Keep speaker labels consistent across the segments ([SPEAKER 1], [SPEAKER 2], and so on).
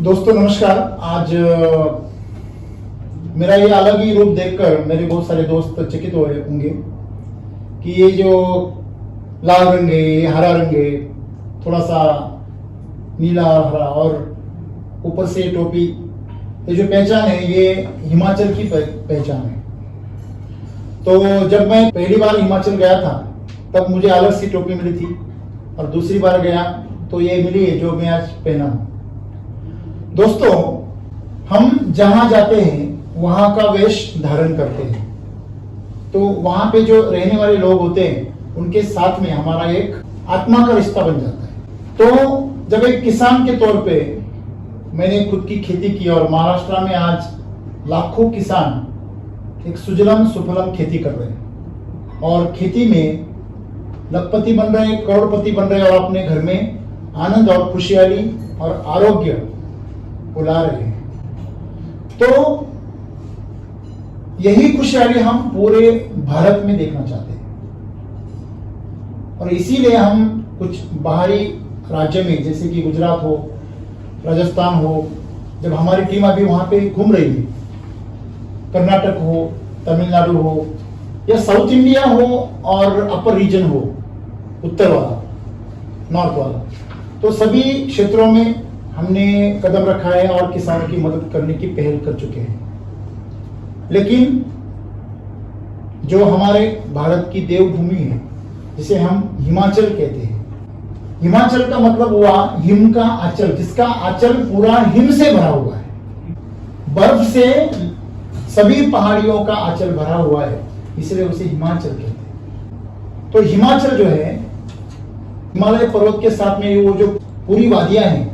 [SPEAKER 1] दोस्तों नमस्कार। आज मेरा ये अलग ही रूप देखकर मेरे बहुत सारे दोस्त चकित हुए होंगे कि ये जो लाल रंग है, ये हरा रंग है, थोड़ा सा नीला हरा और ऊपर से टोपी, ये जो पहचान है ये हिमाचल की पहचान है। तो जब मैं पहली बार हिमाचल गया था तब मुझे अलग सी टोपी मिली थी और दूसरी बार गया तो ये मिली है जो मैं आज पहना हूं। दोस्तों, हम जहां जाते हैं वहां का वेश धारण करते हैं, तो वहां पे जो रहने वाले लोग होते हैं उनके साथ में हमारा एक आत्मा का रिश्ता बन जाता है। तो जब एक किसान के तौर पे मैंने खुद की खेती की और महाराष्ट्र में आज लाखों किसान एक सुजलम सुफलम खेती कर रहे हैं और खेती में लखपति बन रहे हैं, करोड़पति बन रहे हैं और अपने घर में आनंद और खुशहाली और आरोग्य बुला रहे हैं। तो यही खुशहाली हम पूरे भारत में देखना चाहते हैं और इसीलिए हम कुछ बाहरी राज्य में जैसे कि गुजरात हो, राजस्थान हो, जब हमारी टीम अभी वहां पे घूम रही है, कर्नाटक हो, तमिलनाडु हो या साउथ इंडिया हो और अपर रीजन हो, उत्तर वाला, नॉर्थ वाला, तो सभी क्षेत्रों में हमने कदम रखा है और किसानों की मदद करने की पहल कर चुके हैं। लेकिन जो हमारे भारत की देवभूमि है जिसे हम हिमाचल कहते हैं, हिमाचल का मतलब हुआ हिम का आंचल, जिसका आंचल पूरा हिम से भरा हुआ है, बर्फ से सभी पहाड़ियों का आंचल भरा हुआ है, इसलिए उसे हिमाचल कहते हैं। तो हिमाचल जो है हिमालय पर्वत के साथ में वो जो पूरी वादियां हैं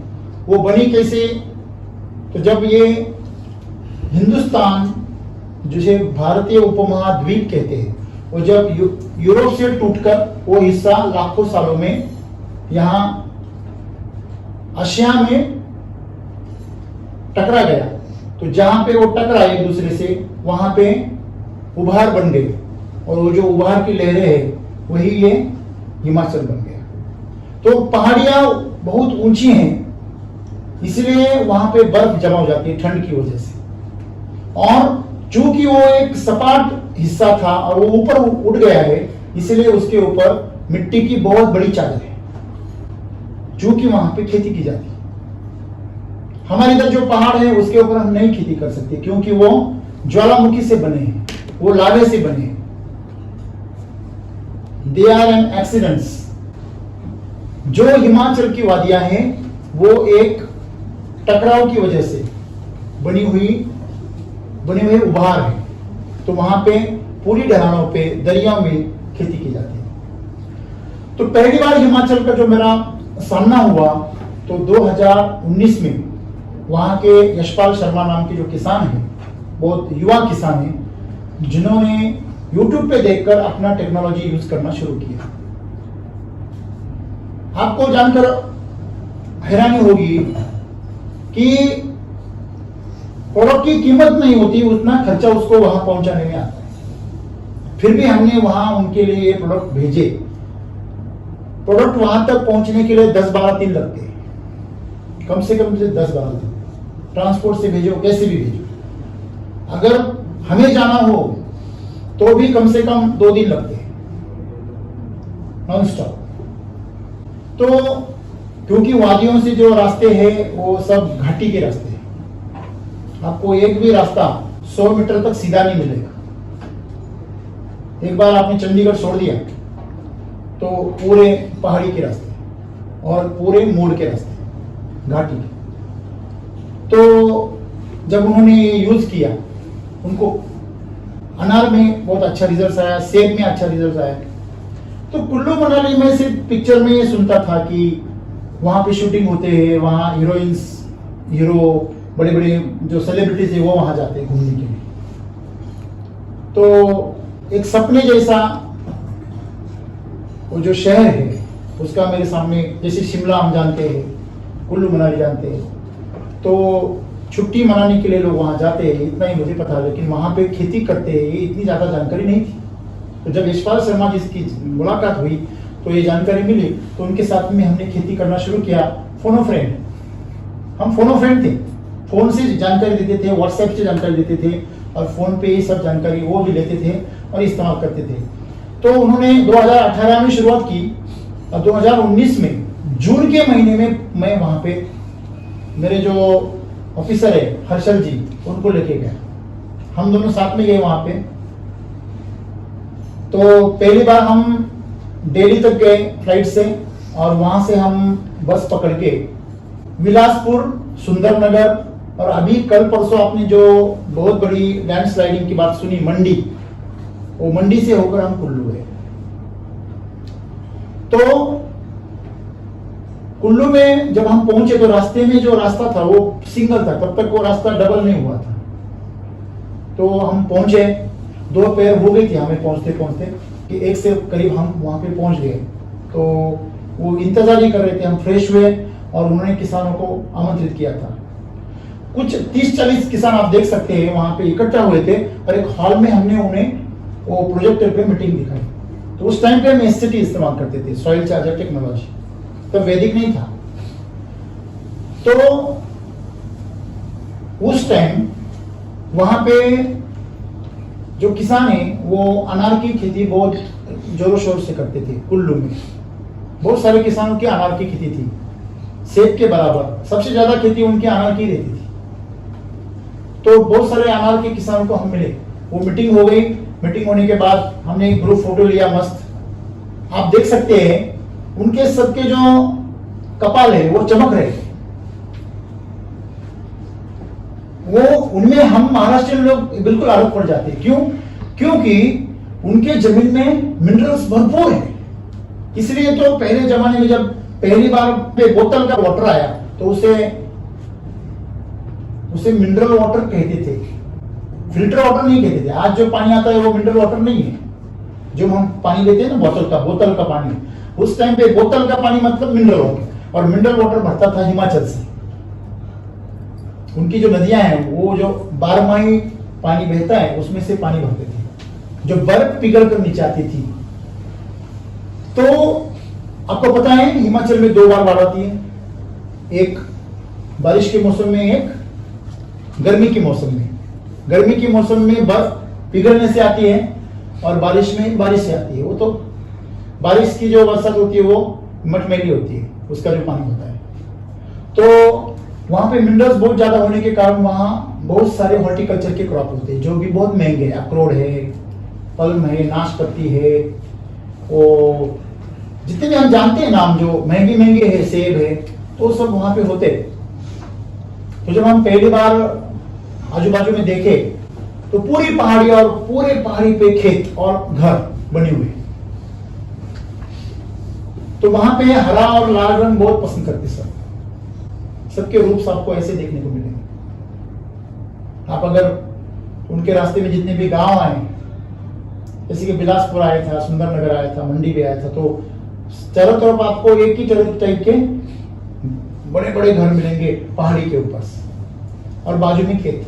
[SPEAKER 1] वो बनी कैसे? तो जब ये हिंदुस्तान जिसे भारतीय उपमहाद्वीप कहते हैं, वो जब यूरोप से टूटकर वो हिस्सा लाखों सालों में यहाँ एशिया में टकरा गया, तो जहां पे वो टकरा एक दूसरे से वहां पे उभार बन गए और वो जो उभार की लहरें हैं वही ये हिमाचल बन गया। तो पहाड़ियां बहुत ऊंची हैं, इसलिए वहां पे बर्फ जमा हो जाती है ठंड की वजह से, और चूंकि वो एक सपाट हिस्सा था और वो ऊपर उठ गया है, इसलिए उसके ऊपर मिट्टी की बहुत बड़ी चादर है, चूंकि वहां पे खेती की जाती है। हमारे इधर जो पहाड़ है उसके ऊपर हम नहीं खेती कर सकते क्योंकि वो ज्वालामुखी से बने हैं, वो लावे से बने हैं। They are an accidents. जो हिमाचल की वादियां हैं वो एक टकराव की वजह से बनी हुई उभार है, तो वहां पे पूरी ढलानों पे दरियाओं में खेती की जाती है। तो पहली बार हिमाचल का जो मेरा सामना हुआ तो 2019 में वहां के यशपाल शर्मा नाम के जो किसान हैं, बहुत युवा किसान हैं, जिन्होंने YouTube पे देखकर अपना टेक्नोलॉजी यूज करना शुरू किया। आपको जानकर हैरानी होगी कि प्रोडक्ट की कीमत नहीं होती, उतना खर्चा उसको वहां पहुंचाने में आता है। फिर भी हमने वहां उनके लिए ये प्रोडक्ट भेजे। प्रोडक्ट वहां तक पहुंचने के लिए 10-12 दिन लगते हैं, कम से कम 10-12 दिन। ट्रांसपोर्ट से भेजो, कैसे भी भेजो, अगर हमें जाना हो तो भी कम से कम 2 दिन लगते हैं नॉन स्टॉप। तो क्योंकि वादियों से जो रास्ते हैं वो सब घाटी के रास्ते हैं, आपको एक भी रास्ता 100 मीटर तक सीधा नहीं मिलेगा। एक बार आपने चंडीगढ़ छोड़ दिया तो पूरे पहाड़ी के रास्ते और पूरे मोड़ के रास्ते घाटी के। तो जब उन्होंने यूज किया, उनको अनार में बहुत अच्छा रिजल्ट आया, सेब में अच्छा रिजल्ट आया। तो कुल्लू मनाली में सिर्फ पिक्चर में ये सुनता था कि वहां पे शूटिंग होते हैं, वहां हीरोइंस, हीरो, बड़े बड़े जो सेलिब्रिटीज है वो वहां जाते हैं घूमने के लिए। तो एक सपने जैसा वो जो शहर है उसका मेरे सामने, जैसे शिमला हम जानते हैं, कुल्लू मनाली जानते हैं, तो छुट्टी मनाने के लिए लोग वहां जाते हैं, इतना ही मुझे पता। लेकिन वहां पे खेती करते हैं ये इतनी ज्यादा जानकारी नहीं थी। तो जब यशपाल शर्मा जी की मुलाकात हुई तो ये जानकारी मिली, तो उनके साथ में हमने खेती करना शुरू किया। फोनो फ्रेंड हम फोन फ्रेंड थे, फोन से जानकारी देते थे, व्हाट्सएप से जानकारी देते थे और फोन पे ये सब जानकारी वो भी लेते थे और इस्तेमाल करते थे। तो उन्होंने 2018 में शुरुआत की और 2019 में जून के महीने में मैं वहां पे मेरे जो ऑफिसर है हर्षल जी उनको लेके गया, हम दोनों साथ में गए वहां पे। तो पहली बार हम दिल्ली तक गए फ्लाइट से और वहां से हम बस पकड़ के बिलासपुर, सुंदरनगर और अभी कल परसों आपने जो बहुत बड़ी लैंडस्लाइडिंग की बात सुनी मंडी, वो मंडी से होकर हम कुल्लू गए। तो कुल्लू में जब हम पहुंचे तो रास्ते में जो रास्ता था वो सिंगल था, तब तक वो रास्ता डबल नहीं हुआ था। तो हम पहुंचे, दोपहर हो गई थी हमें पहुंचते पहुंचते कि 1 से करीब हम वहां पे पहुंच गए। तो वो इंतजार ही कर रहे थे, हम फ्रेश हुए और उन्होंने किसानों को आमंत्रित किया था। कुछ 30-40 किसान आप देख सकते हैं वहां पे इकट्ठा हुए थे और एक हॉल में हमने उन्हें वो प्रोजेक्टर पे मीटिंग दिखाई। तो उस टाइम पे हम एससीटी इस्तेमाल करते थे, सॉइल चार्जर टेक्नोलॉजी, तब वैदिक नहीं था। तो उस टाइम वहां पे जो किसान है वो अनार की खेती बहुत जोरों शोर से करते थे। कुल्लू में बहुत सारे किसानों की अनार की खेती थी, सेब के बराबर सबसे ज्यादा खेती उनकी अनार की रहती थी। तो बहुत सारे अनार के किसानों को हम मिले, वो मीटिंग हो गई। मीटिंग होने के बाद हमने एक ग्रुप फोटो लिया मस्त, आप देख सकते हैं उनके सबके जो कपाल है वो चमक रहे, वो उनमें हम महाराष्ट्र लोग बिल्कुल आरोप पड़ जाते हैं। क्यों? क्योंकि उनके जमीन में मिनरल्स भरपूर है। इसलिए तो पहले जमाने में जब पहली बार पे बोतल का वाटर आया तो उसे मिनरल वाटर कहते थे, फिल्टर वाटर नहीं कहते थे। आज जो पानी आता है वो मिनरल वाटर नहीं है, जो हम पानी लेते हैं ना बोतल का पानी, उस टाइम पे बोतल का पानी मतलब मिनरल वाटर, और मिनरल वाटर भरता था हिमाचल से। उनकी जो नदियां हैं वो जो 12 पानी बहता है उसमें से पानी भरते थे, जो बर्फ पिघल कर नीचे आती थी। तो आपको पता है हिमाचल में 2 बार बाढ़ आती है, एक बारिश के मौसम में, एक गर्मी के मौसम में। गर्मी के मौसम में बर्फ पिघलने से आती है और बारिश में बारिश से आती है। वो तो बारिश की जो बरसात होती है वो मटमैली होती है, उसका जो पानी होता है। तो वहां पे मिनरल्स बहुत ज्यादा होने के कारण वहां बहुत सारे हॉर्टिकल्चर के क्रॉप होते हैं जो भी बहुत महंगे हैं। अखरोट है, पल्म है, नाशपाती है, वो जितने भी हम जानते हैं नाम जो महंगे है, सेब है, तो सब वहां पे होते हैं। तो जब हम पहली बार आजू बाजू में देखे तो पूरी पहाड़ी और पूरे पहाड़ी पे खेत और घर बने हुए। तो वहां पे हरा और लाल रंग बहुत पसंद करते सब, सबके रूप आपको ऐसे देखने को मिलेंगे। आप अगर उनके रास्ते में जितने भी गांव आए, जैसे कि बिलासपुर आया था, सुंदरनगर आया था, मंडी भी आया था, तो चारों तरफ आपको एक ही टाइप के बड़े बड़े घर मिलेंगे पहाड़ी के ऊपर और बाजू में खेत।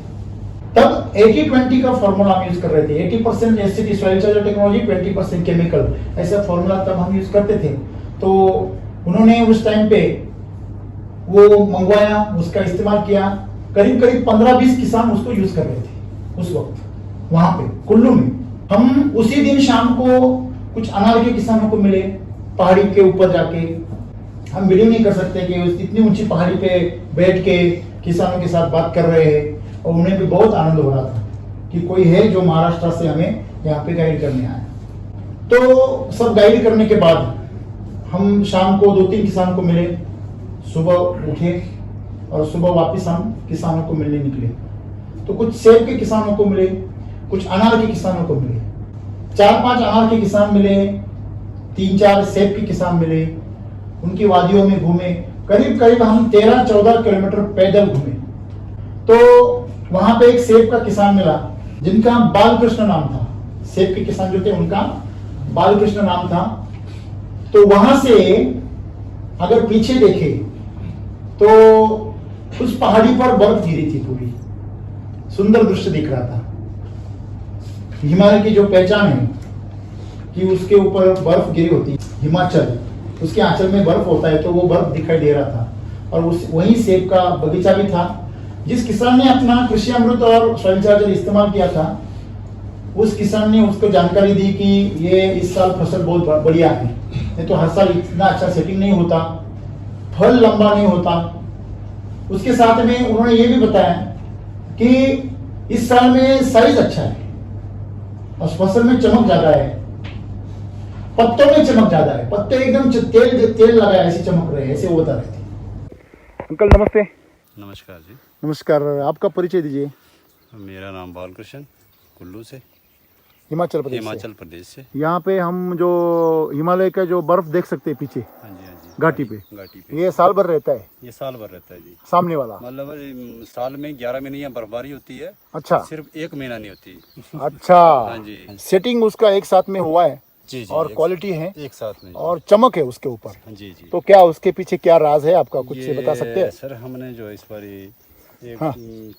[SPEAKER 1] तब 80-20 का फॉर्मूला हम यूज कर रहे थे, 80% एससीटी सॉइल चार्जर टेक्नोलॉजी, 20% केमिकल, ऐसा फॉर्मूला तब हम यूज करते थे। तो उन्होंने उस टाइम पे वो मंगवाया, उसका इस्तेमाल किया। करीब 15-20 किसान उसको यूज कर रहे थे उस वक्त वहां पे कुल्लू में। हम उसी दिन शाम को कुछ अनार के किसानों को मिले पहाड़ी के ऊपर जाके। हम बिलीव नहीं कर सकते कि इतनी ऊंची पहाड़ी पे बैठ के किसानों के साथ बात कर रहे हैं, और उन्हें भी बहुत आनंद हो रहा था कि कोई है जो महाराष्ट्र से हमें यहाँ पे गाइड करने आया। तो सब गाइड करने के बाद हम शाम को 2-3 किसान को मिले, सुबह उठे और सुबह वापस हम किसानों को मिलने निकले। तो कुछ सेब के किसानों को मिले, कुछ अनार के किसानों को मिले, 4-5 अनार के किसान मिले, 3-4 सेब के किसान मिले। उनकी वादियों में घूमे, करीब हम 13-14 किलोमीटर पैदल घूमे। तो वहां पे एक सेब का किसान मिला जिनका बालकृष्ण नाम था। सेब के किसान जो थे उनका बालकृष्ण नाम था। तो वहां से अगर पीछे देखे तो उस पहाड़ी पर बर्फ गिरी थी, पूरी सुंदर दृश्य दिख रहा था। हिमालय की जो पहचान है कि उसके ऊपर बर्फ गिरी होती, हिमाचल उसके आंचल में बर्फ होता है, तो वो बर्फ दिखाई दे रहा था। और उस वहीं सेब का बगीचा भी था। जिस किसान ने अपना कृषि अमृत और सॉइल चार्जर इस्तेमाल किया था, उस किसान ने उसको जानकारी दी कि ये इस साल फसल बहुत बढ़िया है, नहीं तो हर साल इतना अच्छा सेटिंग नहीं होता, फल लंबा नहीं होता। उसके साथ में उन्होंने ये भी बताया कि इस साल में साइज अच्छा है और फसल में चमक ज्यादा है, पत्तों में चमक ज्यादा है, पत्ते एकदम तेल तेल लगाया ऐसे चमक रहे हैं, ऐसे वो बता रहे थे। अंकल नमस्ते।
[SPEAKER 2] नमस्कार जी।
[SPEAKER 1] नमस्कार, आपका परिचय दीजिए।
[SPEAKER 2] मेरा नाम बालकृष्ण, कुल्लू से,
[SPEAKER 1] हिमाचल प्रदेश से। यहाँ पे हम जो हिमालय का जो बर्फ देख सकते हैं पीछे,
[SPEAKER 2] हाँ जी हाँ जी,
[SPEAKER 1] घाटी पे,
[SPEAKER 2] ये
[SPEAKER 1] साल भर रहता है।
[SPEAKER 2] ये साल भर रहता है जी।
[SPEAKER 1] सामने वाला
[SPEAKER 2] मतलब साल में 11 महीने यहाँ बर्फबारी होती है।
[SPEAKER 1] अच्छा,
[SPEAKER 2] सिर्फ 1 महीना नहीं होती।
[SPEAKER 1] अच्छा।
[SPEAKER 2] हाँ जी,
[SPEAKER 1] सेटिंग उसका एक साथ में हुआ है
[SPEAKER 2] जी जी,
[SPEAKER 1] और क्वालिटी है
[SPEAKER 2] एक साथ में
[SPEAKER 1] और चमक है उसके ऊपर।
[SPEAKER 2] जी जी।
[SPEAKER 1] तो क्या उसके पीछे क्या राज है आपका, कुछ
[SPEAKER 2] ये
[SPEAKER 1] बता सकते हैं?
[SPEAKER 2] सर हमने जो इस बार एक
[SPEAKER 1] हाँ।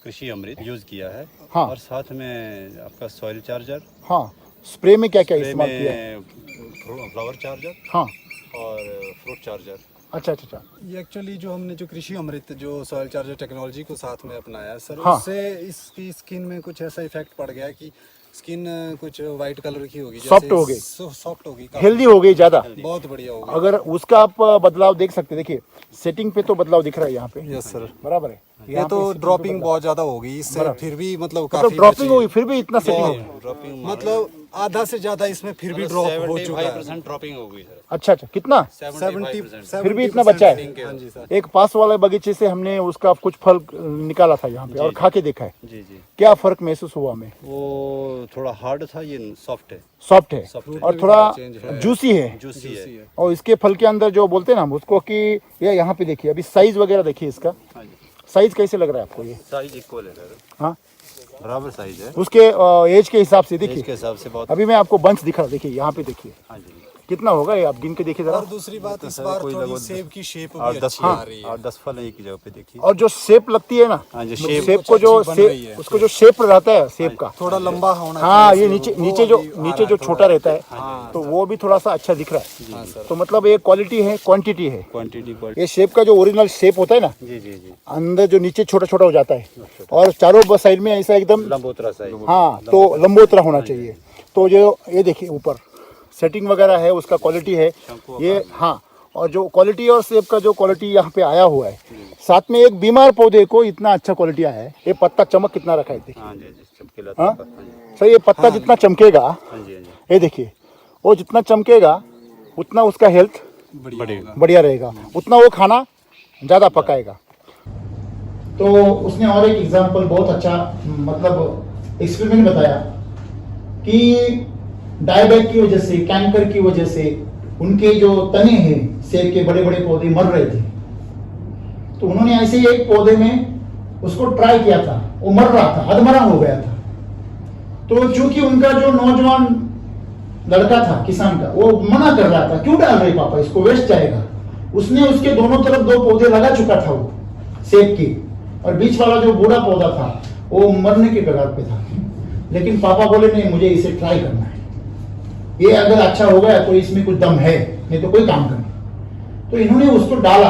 [SPEAKER 2] कृषि अमृत यूज किया है।
[SPEAKER 1] हाँ।
[SPEAKER 2] और साथ में आपका सॉइल चार्जर।
[SPEAKER 1] हाँ, स्प्रे में क्या क्या
[SPEAKER 2] स्प्रे
[SPEAKER 1] इस्तेमाल किया है?
[SPEAKER 2] में फ्लावर चार्जर
[SPEAKER 1] हाँ,
[SPEAKER 2] और फ्रूट चार्जर।
[SPEAKER 1] अच्छा अच्छा अच्छा।
[SPEAKER 3] ये एक्चुअली जो हमने जो कृषि अमृत जो सॉइल चार्जर टेक्नोलॉजी को साथ में अपनाया सर,
[SPEAKER 1] हाँ।
[SPEAKER 3] उससे इसकी स्किन में कुछ ऐसा इफेक्ट पड़ गया कि स्किन कुछ वाइट कलर की होगी,
[SPEAKER 1] Soft हो गई।
[SPEAKER 3] सॉफ्ट होगी,
[SPEAKER 1] हेल्दी हो गई ज्यादा।
[SPEAKER 3] बहुत बढ़िया होगी।
[SPEAKER 1] अगर उसका आप बदलाव देख सकते, देखिए सेटिंग पे तो बदलाव दिख रहा है यहाँ पे।
[SPEAKER 3] यस सर,
[SPEAKER 1] बराबर है।
[SPEAKER 3] ये
[SPEAKER 1] यहाँ
[SPEAKER 3] तो
[SPEAKER 1] पे setting पे
[SPEAKER 3] ड्रॉपिंग
[SPEAKER 1] बदलाव।
[SPEAKER 3] बहुत ज्यादा होगी इससे,
[SPEAKER 1] बराबर।
[SPEAKER 3] फिर भी मतलब
[SPEAKER 1] मतलब
[SPEAKER 3] काफी
[SPEAKER 1] ड्रॉपिंग हुई फिर भी इतना सेटिंग हो गया।
[SPEAKER 2] ड्रॉपिंग
[SPEAKER 3] मतलब आधा से ज्यादा इसमें फिर भी ड्रॉप हो चुका है।
[SPEAKER 2] 75% ड्रॉपिंग हो गई सर।
[SPEAKER 1] अच्छा अच्छा, कितना?
[SPEAKER 2] 70%
[SPEAKER 1] फिर भी इतना बचा है।
[SPEAKER 3] हाँ जी सर।
[SPEAKER 1] एक पास वाले बगीचे से हमने उसका कुछ फल निकाला था यहाँ पे और खा के देखा है।
[SPEAKER 2] जी जी।
[SPEAKER 1] क्या फर्क महसूस हुआ हमें?
[SPEAKER 2] वो थोड़ा हार्ड था, ये सॉफ्ट है।
[SPEAKER 1] सॉफ्ट है
[SPEAKER 2] Soft
[SPEAKER 1] और थोड़ा
[SPEAKER 3] चेंज है।
[SPEAKER 1] जूसी है।
[SPEAKER 2] जूसी है।
[SPEAKER 1] और इसके फल के अंदर जो बोलते हैं ना हम उसको, कि ये यहाँ पे देखिए, अभी साइज वगैरह देखिए इसका।
[SPEAKER 2] हाँ जी,
[SPEAKER 1] साइज कैसे लग रहा है आपको ये?
[SPEAKER 2] साइज इक्वल है सर,
[SPEAKER 1] हाँ,
[SPEAKER 2] बराबर साइज है।
[SPEAKER 1] उसके एज के हिसाब से
[SPEAKER 2] एज
[SPEAKER 1] देखिए।
[SPEAKER 2] के हिसाब से बहुत।
[SPEAKER 1] अभी मैं आपको बंच दिखा, देखिए यहाँ पे देखिए
[SPEAKER 2] हाँ जी।
[SPEAKER 1] कितना होगा ये, आप गिन के देखिए जरा।
[SPEAKER 3] और दूसरी बात इस
[SPEAKER 2] सर
[SPEAKER 3] बार
[SPEAKER 2] कोई
[SPEAKER 3] थोड़ी
[SPEAKER 2] लगभग
[SPEAKER 3] सेब की शेप
[SPEAKER 2] और
[SPEAKER 3] भी
[SPEAKER 2] 10
[SPEAKER 3] अच्छी आ रही है।
[SPEAKER 2] और 10 फल एक ही जगह पे देखिए।
[SPEAKER 1] और जो शेप लगती है ना,
[SPEAKER 2] हाँ जी,
[SPEAKER 1] सेब
[SPEAKER 2] शेप
[SPEAKER 1] को जो
[SPEAKER 3] अच्छी बन रही है।
[SPEAKER 1] उसको जो शेप रहता है सेब का,
[SPEAKER 3] थोड़ा लंबा होना
[SPEAKER 1] हाँ,
[SPEAKER 3] चाहिए
[SPEAKER 1] ये
[SPEAKER 3] सेब,
[SPEAKER 1] नीचे
[SPEAKER 3] वो
[SPEAKER 1] नीचे जो
[SPEAKER 3] अभी आ
[SPEAKER 1] छोटा
[SPEAKER 3] रहा
[SPEAKER 1] रहता है, तो वो भी थोड़ा सा अच्छा दिख रहा है।
[SPEAKER 3] हाँ सर।
[SPEAKER 1] तो मतलब ये क्वालिटी है, क्वांटिटी है।
[SPEAKER 2] क्वांटिटी।
[SPEAKER 1] ये शेप का जो ओरिजिनल शेप होता है ना,
[SPEAKER 2] जी जी जी।
[SPEAKER 1] अंदर जो नीचे छोटा छोटा हो जाता है और चारों साइड में ऐसा एकदम,
[SPEAKER 2] लंबोतरा साइज।
[SPEAKER 1] हाँ, तो लंबोतरा होना चाहिए। तो जो ये देखिए ऊपर सेटिंग वगैरह है, उसका क्वालिटी है ये। हाँ, और जो क्वालिटी और सेब का जो क्वालिटी यहाँ पे आया हुआ है, साथ में एक बीमार पौधे को इतना अच्छा क्वालिटी आया है। ये पत्ता चमक कितना रखा है देखिए।
[SPEAKER 2] हाँ जी जी, चमकीला
[SPEAKER 1] हाँ?
[SPEAKER 2] था। हाँ जी
[SPEAKER 1] सर, ये पत्ता जितना चमकेगा,
[SPEAKER 2] हाँ जी।
[SPEAKER 1] ये देखिए, वो जितना चमकेगा उतना उसका हेल्थ
[SPEAKER 2] बढ़ेगा।
[SPEAKER 1] बढ़िया रहेगा, उतना वो खाना ज़्यादा पकाएगा। तो उसने और एक एग्जांपल बहुत अच्छा, मतलब एक्सपेरिमेंट बताया कि डायबैक की वजह से, कैंकर की वजह से उनके जो तने हैं सेब के, बड़े बड़े पौधे मर रहे थे। तो उन्होंने ऐसे ही एक पौधे में उसको ट्राई किया था, वो मर रहा था, अधमरा हो गया था। तो चूंकि उनका जो नौजवान लड़का था किसान का, वो मना कर रहा था, क्यों डाल रहे पापा, इसको वेस्ट जाएगा। उसने उसके दोनों तरफ 2 पौधे लगा चुका था वो सेब की, और बीच वाला जो बूढ़ा पौधा था वो मरने के कगार पे था। लेकिन पापा बोले नहीं, मुझे इसे ट्राई करना है, ये अगर अच्छा हो गया तो इसमें कुछ दम है, नहीं तो कोई काम करना। तो इन्होंने उसको डाला।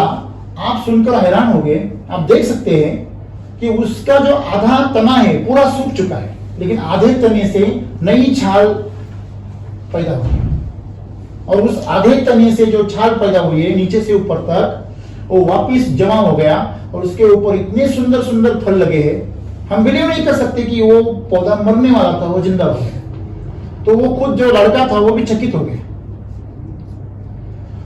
[SPEAKER 1] आप सुनकर हैरान हो गए। आप देख सकते हैं कि उसका जो आधा तना है पूरा सूख चुका है, लेकिन आधे तने से नई छाल पैदा हुई, और उस आधे तने से जो छाल पैदा हुई है नीचे से ऊपर तक, वो वापिस जमा हो गया और उसके ऊपर इतने सुंदर सुंदर फल लगे हैं। हम बिलीव नहीं कर सकते कि वो पौधा मरने वाला था, वो जिंदा हो गया। तो वो खुद जो लड़का था वो भी चकित हो गया।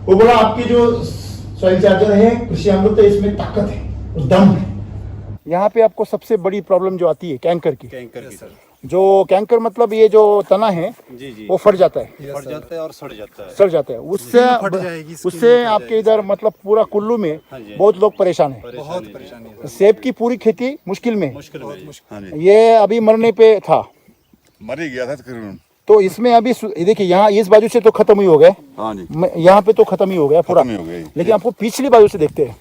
[SPEAKER 1] वो बोला, आपकी जो सॉइल चार्जर है, कृषि अमृत है, इसमें ताकत है, उस दम है। यहाँ पे आपको सबसे बड़ी प्रॉब्लम जो आती है कैंकर की,
[SPEAKER 2] कैंकर की सर।
[SPEAKER 1] जो कैंकर मतलब ये जो तना है
[SPEAKER 2] जी जी,
[SPEAKER 1] वो फट जाता है,
[SPEAKER 2] फट जाता है और सड़ जाता है।
[SPEAKER 1] सड़ जाता है। उससे
[SPEAKER 3] फट जाएगी, स्किन
[SPEAKER 1] उससे
[SPEAKER 3] फट
[SPEAKER 1] आपके
[SPEAKER 3] जाएगी।
[SPEAKER 1] इधर मतलब पूरा कुल्लू में
[SPEAKER 2] हाँ जी।
[SPEAKER 1] बहुत लोग परेशान है।
[SPEAKER 3] बहुत परेशानी है।
[SPEAKER 1] सेब की पूरी खेती मुश्किल में है।
[SPEAKER 2] मुश्किल में जी।
[SPEAKER 4] हाँ जी,
[SPEAKER 1] ये अभी मरने पे था।
[SPEAKER 4] मर ही गया था तकरीबन।
[SPEAKER 1] तो इसमें अभी देखिए, यहाँ इस बाजू से तो खत्म ही हो गए,
[SPEAKER 4] हाँ जी,
[SPEAKER 1] यहाँ पे तो खत्म ही हो गया पूरा।
[SPEAKER 4] खत्म ही हो गया ये।
[SPEAKER 1] लेकिन आपको पिछली बाजू से देखते हैं,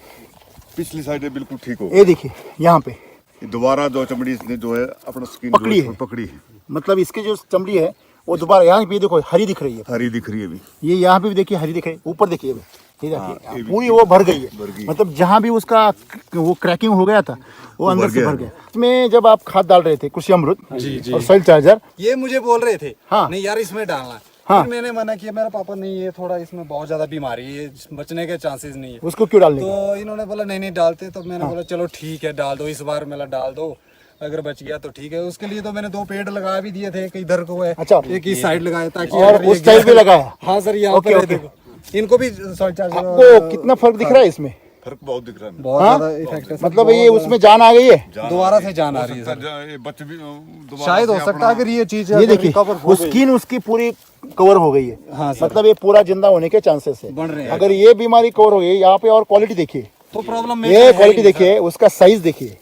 [SPEAKER 4] पिछली साइड बिल्कुल ठीक हो।
[SPEAKER 1] ये देखिए यहाँ पे
[SPEAKER 4] ये दोबारा जो चमड़ी इसने जो है अपना स्किन
[SPEAKER 1] पकड़ी है।
[SPEAKER 4] पकड़ी है,
[SPEAKER 1] मतलब इसकी जो चमड़ी है वो दोबारा यहाँ पे देखो हरी दिख रही है।
[SPEAKER 4] हरी दिख रही है अभी।
[SPEAKER 1] ये यहाँ पे भी देखिए हरी दिख रही है। ऊपर देखिए, ये
[SPEAKER 4] हाँ,
[SPEAKER 1] देखिए
[SPEAKER 4] ये भी-
[SPEAKER 1] पूरी वो भर गई है,
[SPEAKER 4] भर गई।
[SPEAKER 1] मतलब जहाँ भी उसका वो क्रैकिंग हो गया था वो अंदर
[SPEAKER 4] भर
[SPEAKER 1] से
[SPEAKER 4] गया।
[SPEAKER 1] भर गया। इसमें जब आप खाद डाल रहे थे कृषि अमृत
[SPEAKER 3] जी।
[SPEAKER 1] और सॉइल चार्जर,
[SPEAKER 3] ये मुझे बोल रहे थे
[SPEAKER 1] हाँ।
[SPEAKER 3] नहीं यार इसमें डालना है।
[SPEAKER 1] हाँ।
[SPEAKER 3] फिर मैंने मना किया, मेरा पापा नहीं ये थोड़ा इसमें बहुत ज्यादा बीमारी है, ये बचने के चांसेस नहीं है।
[SPEAKER 1] उसको क्यों डालने का?
[SPEAKER 3] तो इन्होंने बोला नहीं डालते, तो मैंने बोला चलो ठीक है डाल दो, इस बार मेरा डाल दो, अगर बच गया तो ठीक है। उसके लिए तो मैंने 2 पेड़ लगा भी दिए थे, इधर को है,
[SPEAKER 1] अच्छा।
[SPEAKER 3] एक इस साइड लगाया ताकि
[SPEAKER 1] और
[SPEAKER 3] अगर ये
[SPEAKER 1] उस साइड भी
[SPEAKER 3] गिरा-
[SPEAKER 1] लगाया?
[SPEAKER 3] हाँ सर, यहाँ
[SPEAKER 1] ओके,
[SPEAKER 3] पर है,
[SPEAKER 1] ओके।
[SPEAKER 3] देखो इनको भी सॉइल चार्जर
[SPEAKER 1] आपको कितना फर्क दिख रहा है इसमें?
[SPEAKER 4] फर्क बहुत दिख रहा है
[SPEAKER 3] बहुत
[SPEAKER 1] हाँ?
[SPEAKER 3] ज्यादा इफेक्ट है सर,
[SPEAKER 1] मतलब
[SPEAKER 3] बहुत
[SPEAKER 1] ये
[SPEAKER 3] ज्यादा।
[SPEAKER 1] उसमें जान आ गई है?
[SPEAKER 3] दोबारा से जान आ रही है
[SPEAKER 4] हो
[SPEAKER 3] सर,
[SPEAKER 4] सकता है, ये बच्चे भी दोबारा
[SPEAKER 3] शायद हो
[SPEAKER 4] से
[SPEAKER 3] सकता है अगर ये चीज
[SPEAKER 1] ये देखिए वो स्किन उसकी पूरी कवर हो गई है।
[SPEAKER 3] हाँ सर।
[SPEAKER 1] मतलब ये पूरा जिंदा होने के चांसेस है।
[SPEAKER 3] बढ़ रहे हैं।
[SPEAKER 1] अगर ये बीमारी कवर हो गई, यहाँ पे और क्वालिटी देखिए,
[SPEAKER 3] तो प्रॉब्लम
[SPEAKER 1] ये क्वालिटी देखिए, उसका साइज देखिए।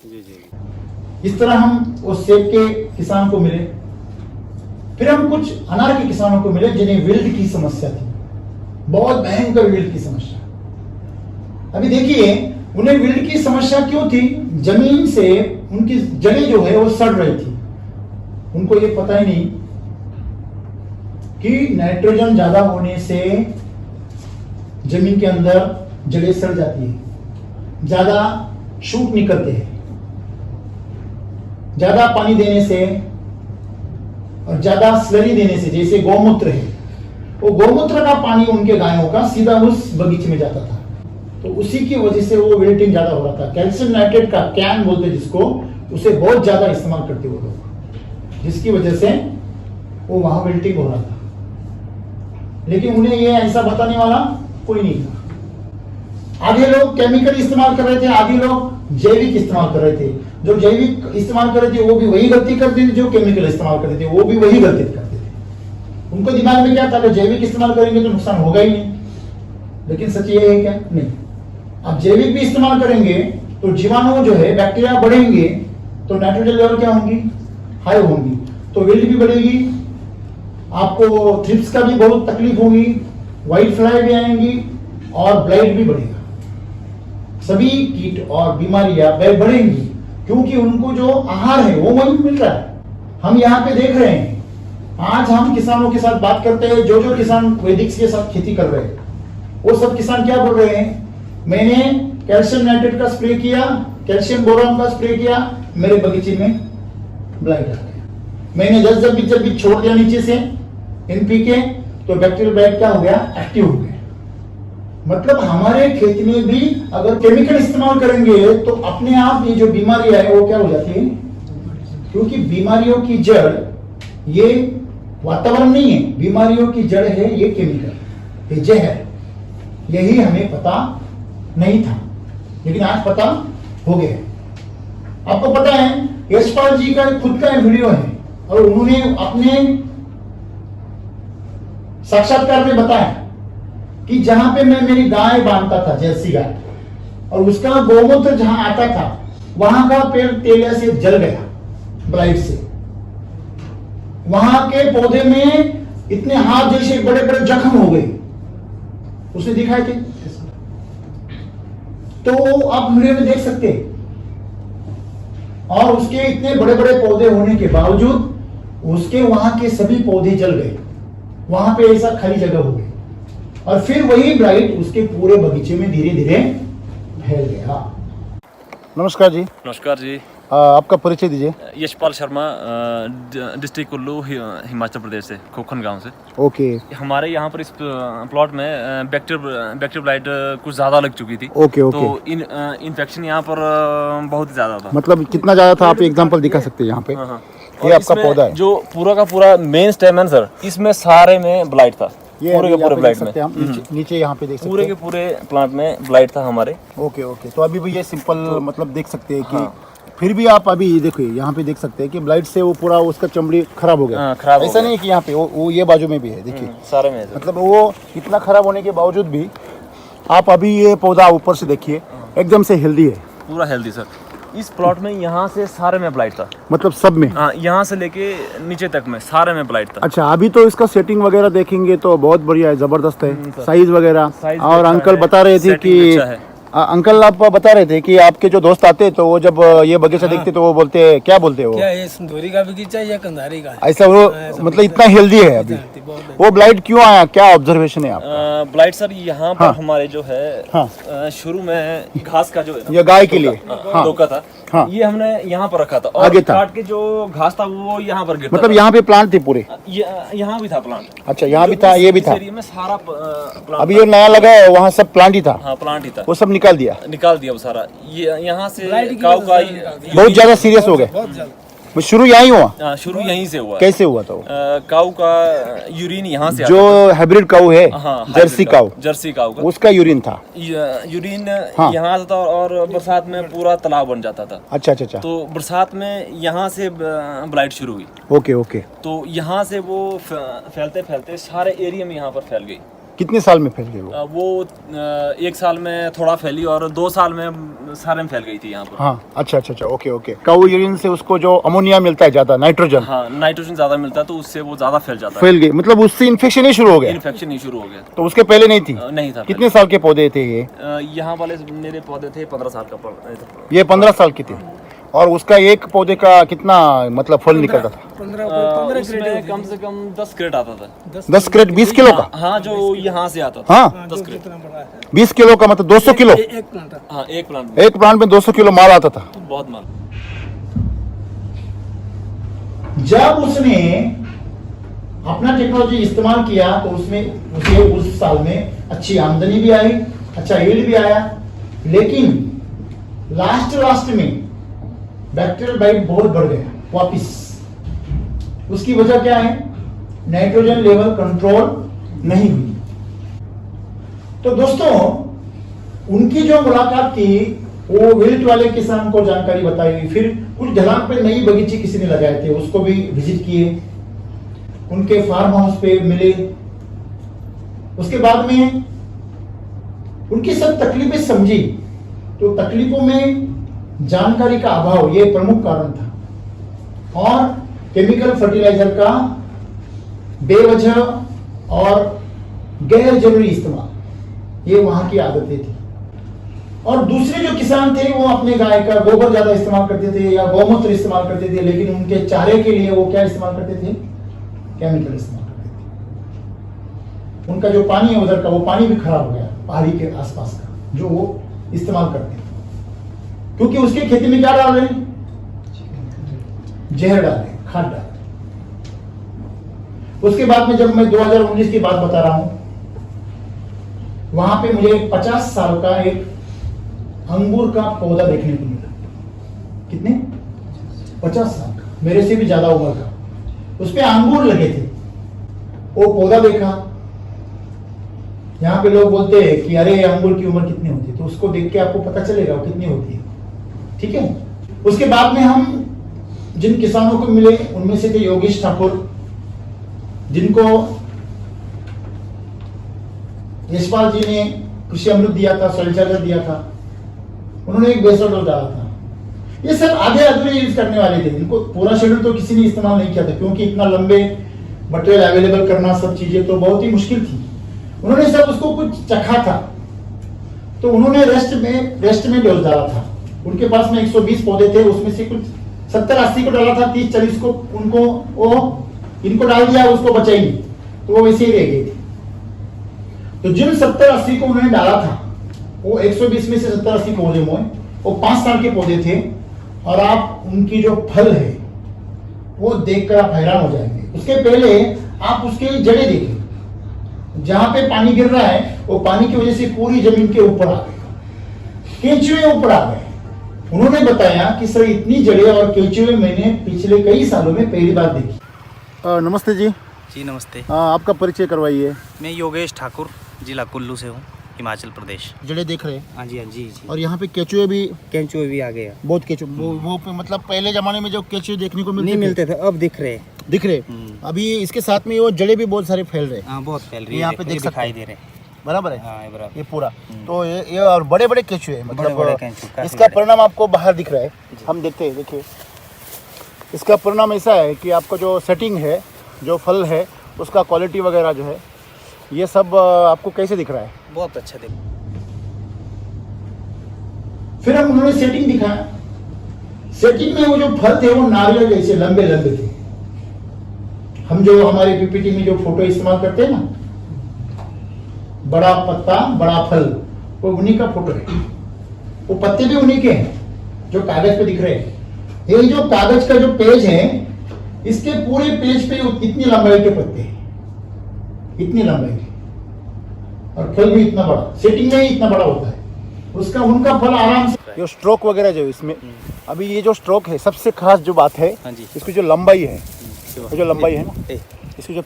[SPEAKER 1] इस तरह हम उस सेब के किसान को मिले, फिर हम कुछ अनार के किसानों को मिले जिन्हें विल्ट की समस्या थी, बहुत भयंकर विल्ट की समस्या। अभी देखिए उन्हें विल्ट की समस्या क्यों थी? जमीन से उनकी जड़ें जो है वो सड़ रही थी। उनको ये पता ही नहीं कि नाइट्रोजन ज्यादा होने से जमीन के अंदर जड़ें सड़ जाती है, ज्यादा शूट निकलते हैं, ज्यादा पानी देने से और ज्यादा स्लरी देने से, जैसे गौमूत्र है, वो गौमूत्र का पानी उनके गायों का सीधा उस बगीचे में जाता था, तो उसी की वजह से वो विल्टिंग ज्यादा हो रहा था। कैल्शियम नाइट्रेट का कैन बोलते जिसको, उसे बहुत ज्यादा इस्तेमाल करते वो लोग, जिसकी वजह से वो वहां विल्टिंग हो रहा था। लेकिन उन्हें ये ऐसा बताने वाला कोई नहीं था। आधे लोग केमिकल इस्तेमाल कर रहे थे, आधे लोग जैविक इस्तेमाल कर रहे थे। जो जैविक इस्तेमाल कर रहे थे वो भी वही गलती करते थे, जो केमिकल इस्तेमाल करते थे वो भी वही गलती करते थे। उनको दिमाग में क्या था, अगर जैविक इस्तेमाल करेंगे तो नुकसान होगा ही नहीं। लेकिन सच ये है क्या? नहीं। अब जैविक भी इस्तेमाल करेंगे तो जीवाणु जो है, बैक्टीरिया बढ़ेंगे, तो नाइट्रोजन लेवल क्या होंगी? हाई होंगी, तो विल्ट भी बढ़ेगी, आपको थ्रिप्स का भी बहुत तकलीफ होगी, व्हाइट फ्लाई भी आएंगी और ब्लाइट भी बढ़ेगा। सभी कीट और बीमारियां बढ़ेंगी, क्योंकि उनको जो आहार है वो वही मिल रहा है। हम यहाँ पे देख रहे हैं, आज हम किसानों के साथ बात करते हैं, जो किसान वैदिक के साथ खेती कर रहे हैं, वो सब किसान क्या बोल रहे हैं? मैंने कैल्शियम नाइट्रेट का स्प्रे किया, कैल्शियम बोरान का स्प्रे किया, मेरे बगीचे में ब्लाइट आ गया। मैंने 10 जब बीज छोड़ दिया नीचे से एनपीके, तो बैक्टीरियल ब्लाइट क्या हो गया? एक्टिव हो गया। मतलब हमारे खेत में भी अगर केमिकल इस्तेमाल करेंगे तो अपने आप ये जो बीमारी है वो क्या हो जाती है? क्योंकि बीमारियों की जड़ ये वातावरण नहीं है, बीमारियों की जड़ है ये केमिकल, ये जहर। यही हमें पता नहीं था, लेकिन आज पता हो गया। आपको पता है यशपाल जी का खुद का वीडियो है और उन्होंने अपने साक्षात्कार में बताया कि जहां पे मैं मेरी गाय बांधता था, जर्सी गाय, और उसका गौमूत्र जहां आता था वहां का पेड़ तेलिया से जल गया, ब्लाइट से। वहां के पौधे में इतने हाथ जैसे बड़े बड़े जख्म हो गए, उसे दिखाए थे, तो आप वीडियो में देख सकते हैं। और उसके इतने बड़े बड़े पौधे होने के बावजूद उसके वहां के सभी पौधे जल गए, वहां पे ऐसा खाली जगह हो गई, और फिर वही ब्लाइट उसके पूरे बगीचे में धीरे धीरे फैल गया। नमस्कार जी।
[SPEAKER 5] नमस्कार जी।
[SPEAKER 1] आपका परिचय दीजिए।
[SPEAKER 5] यशपाल शर्मा, डिस्ट्रिक्ट कुल्लू, हिमाचल प्रदेश से, खोखन गांव से।
[SPEAKER 1] ओके
[SPEAKER 5] हमारे यहाँ पर इस प्लॉट में बैक्टीरियल ब्लाइट कुछ ज़्यादा लग चुकी थी।
[SPEAKER 1] Okay okay.
[SPEAKER 5] तो इन्फेक्शन यहाँ पर बहुत ज़्यादा था।
[SPEAKER 1] मतलब कितना ज्यादा था, आप एग्जांपल दिखा सकते हैं यहाँ पे?
[SPEAKER 5] हाँ।
[SPEAKER 1] ये
[SPEAKER 5] और
[SPEAKER 1] आपका
[SPEAKER 5] इसमें
[SPEAKER 1] पौधा है
[SPEAKER 5] जो पूरा का पूरा मेन स्टेम है सर, इसमें सारे में ब्लाइट था।
[SPEAKER 1] ये
[SPEAKER 5] पूरे
[SPEAKER 1] अभी
[SPEAKER 5] के
[SPEAKER 1] यहाँ
[SPEAKER 5] पूरे
[SPEAKER 1] पे
[SPEAKER 5] ब्लाइट
[SPEAKER 1] देख सकते हैं
[SPEAKER 5] में,
[SPEAKER 1] हम, नीचे यहाँ पे देख सकते
[SPEAKER 5] पूरे
[SPEAKER 1] हैं।
[SPEAKER 5] के पूरे प्लांट में ब्लाइट था हमारे।
[SPEAKER 1] Okay okay. तो अभी भी ये सिंपल मतलब देख सकते हैं कि फिर भी आप अभी देखिए यहाँ पे देख सकते हैं कि ब्लाइट से वो पूरा उसका चमड़ी खराब हो गया।
[SPEAKER 5] खराब हो
[SPEAKER 1] ऐसा
[SPEAKER 5] गया।
[SPEAKER 1] नहीं कि यहाँ पे वो ये बाजू में भी है, देखिए
[SPEAKER 5] सारे में है सर।
[SPEAKER 1] मतलब वो इतना खराब होने के बावजूद भी आप अभी ये पौधा ऊपर से देखिए एकदम से हेल्दी है,
[SPEAKER 5] पूरा हेल्दी सर। इस प्लॉट में यहाँ से सारे में ब्लाइट था।
[SPEAKER 1] मतलब सब में।
[SPEAKER 5] हाँ, यहाँ से लेके नीचे तक में सारे में ब्लाइट था।
[SPEAKER 1] अच्छा, अभी तो इसका सेटिंग वगैरह देखेंगे तो बहुत बढ़िया है, जबरदस्त है, साइज वगैरह।
[SPEAKER 5] साइज भी
[SPEAKER 1] और
[SPEAKER 5] अच्छा
[SPEAKER 1] अंकल
[SPEAKER 5] है,
[SPEAKER 1] बता रहे थे
[SPEAKER 5] सेटिंग
[SPEAKER 1] कि
[SPEAKER 5] भी अच्छा है।
[SPEAKER 1] अंकल आप बता रहे थे कि आपके जो दोस्त आते तो वो जब ये बगीचा देखते तो वो बोलते, क्या बोलते हो,
[SPEAKER 6] क्या ये संदूरी का बगीचा या कंधारी का है?
[SPEAKER 1] ऐसा वो मतलब इतना हेल्दी है अभी। वो ब्लाइट क्यों आया, क्या ऑब्जर्वेशन है आप?
[SPEAKER 5] ब्लाइट सर यहाँ पर
[SPEAKER 1] हाँ।
[SPEAKER 5] हमारे जो है
[SPEAKER 1] हाँ।
[SPEAKER 5] शुरू में घास का जो है ना,
[SPEAKER 1] ये गाय के लिए
[SPEAKER 5] हाँ, धोखा था।
[SPEAKER 1] हाँ।
[SPEAKER 5] ये हमने यहाँ पर रखा था और
[SPEAKER 1] आगे था।
[SPEAKER 5] काट के जो घास था वो यहाँ पर गिरता
[SPEAKER 1] मतलब
[SPEAKER 5] था।
[SPEAKER 1] यहाँ पे प्लांट थे पूरे?
[SPEAKER 5] यहाँ भी था प्लांट।
[SPEAKER 1] अच्छा, यहाँ भी था, ये भी था।
[SPEAKER 5] इस एरिया में सारा प्लांट।
[SPEAKER 1] अभी ये नया लगा है, वहाँ सब प्लांट ही था?
[SPEAKER 5] हाँ, प्लांट ही था।
[SPEAKER 1] वो सब निकाल दिया
[SPEAKER 5] वो सारा। ये यहाँ से काऊ का
[SPEAKER 1] बहुत ज्यादा सीरियस हो गए? वो शुरू यहीं हुआ?
[SPEAKER 5] शुरू यहीं से हुआ।
[SPEAKER 1] कैसे हुआ था वो?
[SPEAKER 5] काऊ का यूरिन यहाँ से
[SPEAKER 1] जो हाइब्रिड काऊ है, जर्सी काऊ,
[SPEAKER 5] जर्सी काऊ का
[SPEAKER 1] उसका यूरिन था?
[SPEAKER 5] यूरिन
[SPEAKER 1] हाँ।
[SPEAKER 5] यहाँ से था और बरसात में पूरा तालाब बन जाता था।
[SPEAKER 1] अच्छा अच्छा अच्छा।
[SPEAKER 5] तो बरसात में यहाँ से ब्लाइट शुरू हुई।
[SPEAKER 1] Okay okay.
[SPEAKER 5] तो यहाँ से वो फैलते फैलते सारे एरिया में यहाँ पर फैल गई।
[SPEAKER 1] कितने साल में फैल गई वो?
[SPEAKER 5] वो 1 साल में थोड़ा फैली और 2 साल में सारे में फैल गई थी यहाँ पर।
[SPEAKER 1] हाँ, अच्छा अच्छा अच्छा, ओके ओके। काऊ यूरिन से उसको जो अमोनिया मिलता है ज्यादा, नाइट्रोजन।
[SPEAKER 5] हाँ, नाइट्रोजन ज्यादा मिलता है तो उससे वो ज्यादा फैल जाता है।
[SPEAKER 1] फैल गई, मतलब उससे इन्फेक्शन ही शुरू हो गया?
[SPEAKER 5] इन्फेक्शन ही शुरू हो गया।
[SPEAKER 1] तो उसके पहले नहीं थी?
[SPEAKER 5] नहीं था।
[SPEAKER 1] कितने साल के पौधे थे ये?
[SPEAKER 5] यहाँ वाले मेरे पौधे थे 15 साल का
[SPEAKER 1] ये 15 साल के थे। और उसका एक पौधे का कितना मतलब फल निकलता था?
[SPEAKER 5] 15 उसमें कम से कम 10 क्रेट आता था।
[SPEAKER 1] 10 क्रेट 20 किलो का?
[SPEAKER 5] हाँ, जो यहाँ से आता था।
[SPEAKER 1] हाँ,
[SPEAKER 5] 10 क्रेट
[SPEAKER 1] 20 किलो का मतलब 200 किलो?
[SPEAKER 5] हाँ, एक प्लांट
[SPEAKER 1] एक प्लांट में 200 किलो माल आता था?
[SPEAKER 5] बहुत माल।
[SPEAKER 1] जब उसने अपना टेक्नोलॉजी इस्तेमाल किया तो उसमें उसे उस साल में अच्छी आमदनी भी आई, अच्छा यील्ड भी आया, लेकिन लास्ट में बैक्टीरियल बाइट बहुत बढ़ गया वापिस। उसकी वजह क्या है? नाइट्रोजन लेवल कंट्रोल नहीं हुई। तो दोस्तों, उनकी जो मुलाकात थी वो विल्ट वाले किसान को जानकारी बताई, फिर कुछ ढलान पे नई बगीचे किसी ने लगाए थे उसको भी विजिट किए, उनके फार्म हाउस पे मिले। उसके बाद में उनकी सब तकलीफें समझी। तो तकलीफों में जानकारी का अभाव ये प्रमुख कारण था, और केमिकल फर्टिलाइजर का बेवजह और गैर जरूरी इस्तेमाल, ये वहां की आदतें थी। और दूसरे जो किसान थे वो अपने गाय का गोबर ज्यादा इस्तेमाल करते थे या गौमूत्र इस्तेमाल करते थे, लेकिन उनके चारे के लिए वो क्या इस्तेमाल करते थे? केमिकल इस्तेमाल करते थे। उनका जो पानी है उधर का, वो पानी भी खराब हो गया पहाड़ी के आसपास का जो वो इस्तेमाल करते थे, क्योंकि उसके खेती में क्या डाल रहे हैं? जहर डाल रहे हैं, खाद डाल रहे हैं। उसके बाद में जब मैं 2019 की बात बता रहा हूं, वहां पे मुझे 50 साल का एक अंगूर का पौधा देखने को मिला। कितने? 50 साल का, मेरे से भी ज्यादा उम्र का। उस पे अंगूर लगे थे। वो पौधा देखा, यहाँ पे लोग बोलते हैं कि अरे अंगूर की उम्र कितनी होती है, तो उसको देख के आपको पता चलेगा वो कितनी होती है। ठीक है। उसके बाद में हम जिन किसानों को मिले उनमें से थे योगेश ठाकुर, जिनको यशपाल जी ने कृषि अमृत दिया था, सॉइल चार्जर दिया था, उन्होंने एक बेसर डोज डाला था। ये सब आधे अधूरे यूज करने वाले थे, इनको पूरा शेड्यूल तो किसी ने इस्तेमाल नहीं किया था, क्योंकि इतना लंबे मटेरियल अवेलेबल करना, सब चीजें तो बहुत ही मुश्किल थी। उन्होंने सब उसको कुछ चखा था, तो उन्होंने रेस्ट में डोज डाला था। उनके पास में 120 पौधे थे, उसमें से कुछ 70-80 को डाला था, 30-40 को उनको इनको डाल दिया, उसको बचा ही नहीं, तो वो वैसे ही रह गए थे। तो जिन 70-80 को उन्होंने डाला था, वो 120 में से 70-80 पौधे वो 5 साल के पौधे थे, और आप उनकी जो फल है वो देखकर आप हैरान हो जाएंगे। उसके पहले आप उसके जड़ें देखिए, जहां पे पानी गिर रहा है वो पानी की वजह से पूरी जमीन के ऊपर आ गए, केंचुए ऊपर आ गए। उन्होंने बताया कि सर इतनी जड़ें और केंचुए मैंने पिछले कई सालों में पहली बार देखी। नमस्ते जी।
[SPEAKER 6] जी नमस्ते।
[SPEAKER 1] आपका परिचय करवाइए।
[SPEAKER 6] मैं योगेश ठाकुर, जिला कुल्लू से हूँ, हिमाचल प्रदेश।
[SPEAKER 1] जड़ें देख रहे हैं?
[SPEAKER 6] हाँ जी, हाँ जी जी।
[SPEAKER 1] और यहाँ पे केंचुए भी?
[SPEAKER 6] केंचुए भी आ गए हैं।
[SPEAKER 1] बहुत केंचुए वो मतलब पहले जमाने में जो केंचुए देखने को
[SPEAKER 6] नहीं मिलते थे, अब दिख रहे।
[SPEAKER 1] दिख रहे। अभी इसके साथ में वो जड़ें भी बहुत सारे फैल रहे।
[SPEAKER 6] हाँ, बहुत फैल रही है।
[SPEAKER 1] यहाँ पे देख
[SPEAKER 6] दिखाई दे रहे।
[SPEAKER 1] बराबर है।
[SPEAKER 6] हाँ, बराबर।
[SPEAKER 1] ये पूरा तो ये और बड़े बड़े केंचुए, मतलब
[SPEAKER 6] बड़े केंचुए,
[SPEAKER 1] इसका परिणाम आपको बाहर दिख रहा है। हम देखते हैं, देखिए इसका परिणाम ऐसा है कि आपका जो सेटिंग है, जो फल है, उसका क्वालिटी वगैरह जो है, ये सब आपको कैसे दिख रहा है?
[SPEAKER 6] बहुत अच्छा दिख।
[SPEAKER 1] फिर हम उन्होंने सेटिंग दिखाया। सेटिंग में वो जो फल थे वो नारियल जैसे लंबे लंबे थे, हम जो हमारे पीपीटी में जो फोटो इस्तेमाल करते हैं ना, बड़ा पत्ता बड़ा फल, वो उन्हीं का फोटो है। वो पत्ते भी उन्हीं के हैं जो कागज पे दिख रहे हैं। ये जो कागज का जो पेज है, इसके पूरे पेज पे इतनी लंबाई के पत्ते हैं, इतनी लंबाई के, और फल भी इतना बड़ा, सेटिंग में ही इतना बड़ा होता है उसका, उनका फल आराम से। जो स्ट्रोक वगैरह जो इसमें, अभी ये जो स्ट्रोक है, सबसे खास जो बात है,
[SPEAKER 6] हाँ जी।
[SPEAKER 1] इसकी जो लंबाई है, ये जो लंबाई है ना, इसकी जो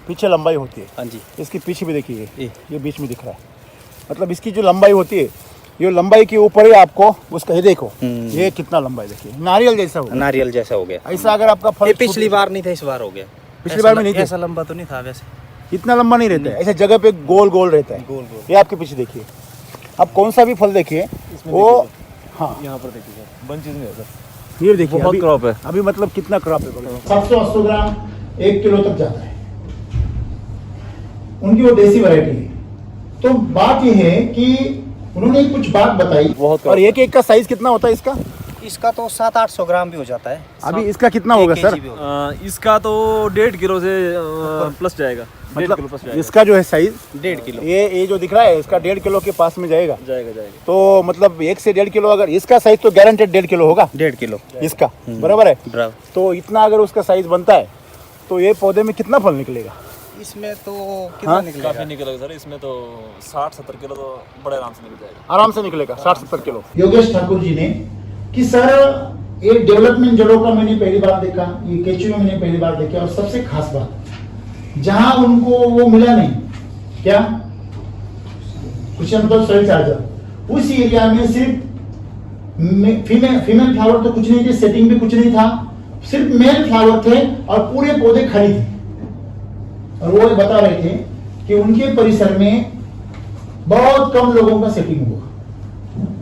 [SPEAKER 1] पीछे लंबाई होती है,
[SPEAKER 6] हाँ जी।
[SPEAKER 1] इसके पीछे भी देखिए, ये बीच में दिख रहा है, मतलब इसकी जो लंबाई होती है, ये लंबाई के ऊपर ही आपको उसका, ये देखो ये कितना लंबाई, देखिए नारियल जैसा हो,
[SPEAKER 6] नारियल जैसा हो गया।
[SPEAKER 1] ऐसा अगर आपका फल
[SPEAKER 6] ये पिछली बार नहीं था, इस बार हो गया।
[SPEAKER 1] पिछली बार में नहीं था,
[SPEAKER 6] ऐसा लंबा तो नहीं था वैसे,
[SPEAKER 1] इतना लंबा नहीं रहता है, ऐसे जगह पे गोल गोल रहता है,
[SPEAKER 6] गोल गोल।
[SPEAKER 1] ये आपके पीछे देखिए, अब कौन सा भी फल देखिए वो, हाँ
[SPEAKER 5] यहाँ पर देखिए सर, बंचेस में है सर,
[SPEAKER 1] ये देखिए
[SPEAKER 5] बहुत क्रॉप है।
[SPEAKER 1] अभी मतलब कितना क्रॉप है, 780 ग्राम 1 किलो तक जाता है, उनकी वो देसी वैरायटी है। तो बात ये है कि उन्होंने कुछ बात बताई,
[SPEAKER 5] बहुत
[SPEAKER 1] और एक का साइज कितना होता है इसका?
[SPEAKER 6] इसका तो 700-800 ग्राम भी हो जाता है।
[SPEAKER 1] अभी इसका कितना होगा
[SPEAKER 6] 1
[SPEAKER 1] सर?
[SPEAKER 6] kg भी होगा।
[SPEAKER 5] इसका तो 1.5 किलो से प्लस जाएगा, 1.5 किलो प्लस
[SPEAKER 1] मतलब इसका जो है साइज
[SPEAKER 6] 1.5 किलो।
[SPEAKER 1] ये जो दिख रहा है, इसका 1.5 किलो के पास में जाएगा।
[SPEAKER 5] जाएगा।
[SPEAKER 1] तो मतलब 1 से 1.5 किलो, अगर इसका साइज तो गारंटेड 1.5 किलो होगा
[SPEAKER 6] 1.5 किलो
[SPEAKER 1] इसका, बराबर है।
[SPEAKER 6] बराबर।
[SPEAKER 1] तो इतना अगर उसका साइज बनता है, तो ये पौधे में कितना फल निकलेगा?
[SPEAKER 6] इसमें तो कितना निकलेगा?
[SPEAKER 5] काफी निकलेगा सर, इसमें तो 60-70 किलो तो बड़े आराम से निकल जाएगा।
[SPEAKER 1] आराम से निकलेगा 60-70 किलो। योगेश ठाकुर जी ने कि सर ये डेवलपमेंट जड़ों का मैंने पहली बार देखा, ये केचुआ मैंने पहली बार देखा, और सबसे खास बात, जहां उनको वो मिला नहीं, क्या मतलब सॉइल चार्जर, उस एरिया में सिर्फ फीमेल फ्लावर तो कुछ नहीं थे, सेटिंग भी कुछ नहीं था, सिर्फ मेल फ्लावर थे, और पूरे पौधे खाली थे। और वो बता रहे थे कि उनके परिसर में बहुत कम लोगों का सेटिंग हुआ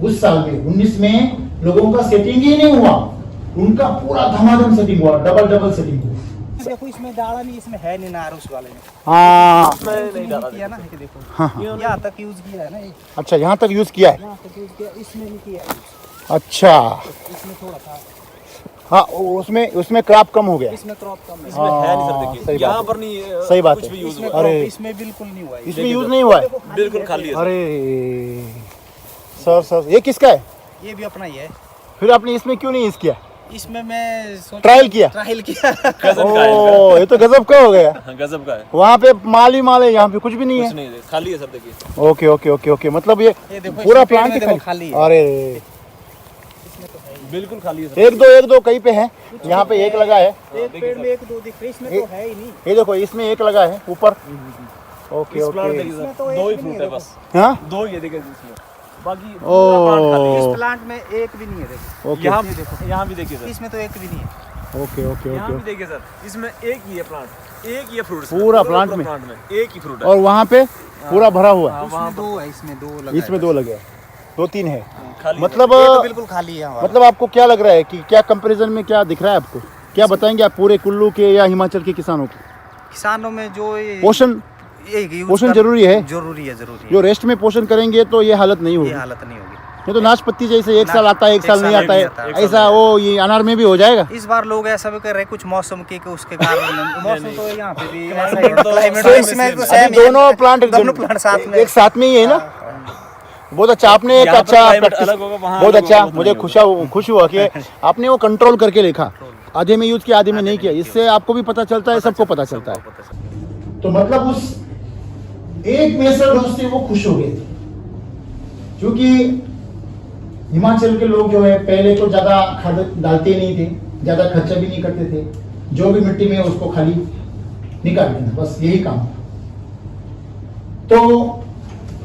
[SPEAKER 1] उस साल में, 19 में लोगों का सेटिंग ही नहीं हुआ, उनका पूरा धमाधम सेटिंग हुआ, डबल सेटिंग हुआ।
[SPEAKER 6] देखो इसमें डाला नहीं, इसमें है नहीं नार उस वाले में।
[SPEAKER 1] हाँ
[SPEAKER 6] नहीं डाला किया ना, ये देखो
[SPEAKER 1] हाँ।
[SPEAKER 6] यहाँ तक यूज किया है ना, ये
[SPEAKER 1] अच्छा, यहाँ तक यूज किया है,
[SPEAKER 6] यहाँ तक यूज किया, इसमें नहीं किया है।
[SPEAKER 1] अच्छा
[SPEAKER 6] इसमें थोड़ा था,
[SPEAKER 1] हाँ, उसमें क्रॉप कम हो गया,
[SPEAKER 6] इसमें क्रॉप कम है।
[SPEAKER 5] इसमें है नहीं सर,
[SPEAKER 1] सही
[SPEAKER 5] देखिए
[SPEAKER 1] बात
[SPEAKER 5] यहाँ
[SPEAKER 1] है।
[SPEAKER 5] पर नहीं
[SPEAKER 1] सही बात
[SPEAKER 5] कुछ
[SPEAKER 1] है।
[SPEAKER 5] भी यूज
[SPEAKER 6] इसमें
[SPEAKER 5] हुआ,
[SPEAKER 1] अरे
[SPEAKER 6] crop इसमें बिल्कुल नहीं हुआ है।
[SPEAKER 1] इसमें यूज नहीं हुआ है,
[SPEAKER 5] बिल्कुल खाली है।
[SPEAKER 1] अरे सर ये किसका है?
[SPEAKER 6] ये भी अपना ही है।
[SPEAKER 1] फिर आपने इसमें क्यों नहीं यूज किया?
[SPEAKER 6] इसमें मैं
[SPEAKER 1] ट्रायल किया?
[SPEAKER 6] ट्रायल किया।
[SPEAKER 5] गजब का है
[SPEAKER 1] ओ, ये तो गजब का हो गया।
[SPEAKER 5] हाँ, गजब का है,
[SPEAKER 1] वहाँ पे माल ही माल है, यहाँ पे कुछ भी नहीं
[SPEAKER 5] कुछ
[SPEAKER 1] है।
[SPEAKER 5] नहीं है, खाली है सर, देखिए।
[SPEAKER 1] ओके, मतलब ये
[SPEAKER 6] देखो,
[SPEAKER 1] पूरा
[SPEAKER 6] इसमें पेड़
[SPEAKER 1] प्लांट
[SPEAKER 6] में
[SPEAKER 1] ही
[SPEAKER 6] देखो खाली है।
[SPEAKER 1] अरे
[SPEAKER 5] बिल्कुल खाली है सर।
[SPEAKER 1] एक दो कहीं पे है, यहाँ पे एक लगा है,
[SPEAKER 6] एक पेड़ में 1-2 दिख रहे, इसमें तो है ही नहीं।
[SPEAKER 1] ये देखो इसमें एक लगा है ऊपर। ओके
[SPEAKER 5] इस प्लांट देखिए
[SPEAKER 6] इसमें
[SPEAKER 5] सर,
[SPEAKER 6] तो
[SPEAKER 5] 2 ही
[SPEAKER 6] एक भी
[SPEAKER 5] फ्रूट
[SPEAKER 6] नहीं
[SPEAKER 5] है
[SPEAKER 6] है,
[SPEAKER 5] बस,
[SPEAKER 1] हाँ
[SPEAKER 5] 2 ही है देखिए इसमें, बाकी
[SPEAKER 1] ओ।
[SPEAKER 5] पूरा प्लांट खाली है।
[SPEAKER 6] इस प्लांट में एक भी नहीं है, देखो
[SPEAKER 1] ओके
[SPEAKER 5] यहाँ भी देखिए सर,
[SPEAKER 6] इसमें तो एक भी नहीं है।
[SPEAKER 1] ओके
[SPEAKER 5] यहाँ भी देखिए सर, इसमें एक ही है प्लांट, एक ही है फ्रूट,
[SPEAKER 1] पूरा प्लांट में?
[SPEAKER 5] एक ही फ्रूट है।
[SPEAKER 1] और वहाँ पे पूरा भरा हुआ है,
[SPEAKER 6] उसमें 2 है, इसमें 2 लगा है।
[SPEAKER 1] इसमें 2 लगे हैं, 2-3 है,
[SPEAKER 5] खाली
[SPEAKER 1] मतलब
[SPEAKER 6] ये तो बिल्कुल खाली है हमारा।
[SPEAKER 1] मतलब आपको क्या लग रहा है कि क्या कंपैरिजन में क्या दिख रहा है आपको? क्या बताएंगे आप पूरे कुल्लू के या हिमाचल के किसानों को?
[SPEAKER 6] किसानों में जो ये
[SPEAKER 1] पोषण
[SPEAKER 6] यूज
[SPEAKER 1] पोषण जरूरी है?
[SPEAKER 6] जरूरी है।
[SPEAKER 1] जो रेस्ट में पोषण करेंगे तो ये हालत नहीं होगी,
[SPEAKER 6] ये हालत नहीं होगी।
[SPEAKER 1] ये तो नाशपत्ती जैसे एक साल आता है, एक साल नहीं आता है, ऐसा वो ये अनार में भी हो जाएगा।
[SPEAKER 6] इस बार लोग ऐसा भी कर रहे हैं कुछ मौसम के उसके कारण। मौसम तो यहाँ पे भी ऐसा ही है,
[SPEAKER 5] तो
[SPEAKER 6] क्लाइमेट
[SPEAKER 5] सेम,
[SPEAKER 6] इसमें तो
[SPEAKER 1] अभी
[SPEAKER 6] सेम ही है।
[SPEAKER 1] दोनों प्लांट
[SPEAKER 6] दोनों प्लांट साथ में
[SPEAKER 1] एक साथ में ही है ना। बहुत अच्छा, आपने एक
[SPEAKER 5] यहाँ पर
[SPEAKER 1] अच्छा
[SPEAKER 5] climate
[SPEAKER 1] practice-
[SPEAKER 5] अलग होगा, वहाँ
[SPEAKER 1] बहुत
[SPEAKER 5] अलग
[SPEAKER 1] अच्छा,
[SPEAKER 5] होगा,
[SPEAKER 1] मुझे
[SPEAKER 5] नहीं
[SPEAKER 1] खुश हुआ कि आपने वो कंट्रोल करके लिखा, आधे में यूज किया आधे में नहीं किया, इससे आपको भी पता चलता है, सबको पता चलता है। तो मतलब उस एक बेसल डोज से वो खुश हो गए थे, क्योंकि हिमाचल के लोग जो है पहले तो ज्यादा खाद डालते नहीं थे, ज्यादा खर्चा भी नहीं करते थे, जो भी मिट्टी में उसको खाली निकाल देना, बस यही काम था। तो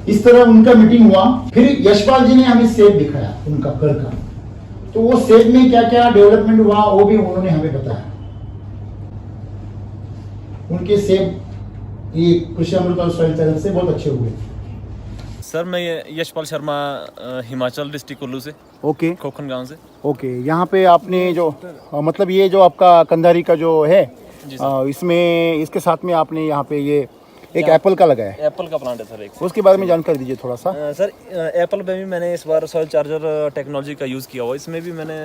[SPEAKER 1] इस तरह उनका मीटिंग हुआ, फिर यशपाल जी ने हमें सेब दिखाया उनका घर का, तो वो सेब में क्या क्या डेवलपमेंट हुआ वो भी उन्होंने हमें बताया। उनके सेब ये कृषि अमृत और सॉइल चार्जर से बहुत अच्छे हुए।
[SPEAKER 5] सर मैं यशपाल शर्मा, हिमाचल डिस्ट्रिक्ट कुल्लू से,
[SPEAKER 1] ओके
[SPEAKER 5] खोखन गांव से।
[SPEAKER 1] ओके, यहाँ पे आपने जो मतलब ये जो आपका कंधारी का जो है, इसमें इसके साथ में आपने यहाँ पे ये एक एप्पल का लगा है,
[SPEAKER 5] एप्पल का प्लांट है सर एक।
[SPEAKER 1] उसके बारे में जानकारी दीजिए थोड़ा सा।
[SPEAKER 5] सर एप्पल पे भी मैंने इस बार सॉइल चार्जर टेक्नोलॉजी का यूज़ किया हुआ, इसमें भी मैंने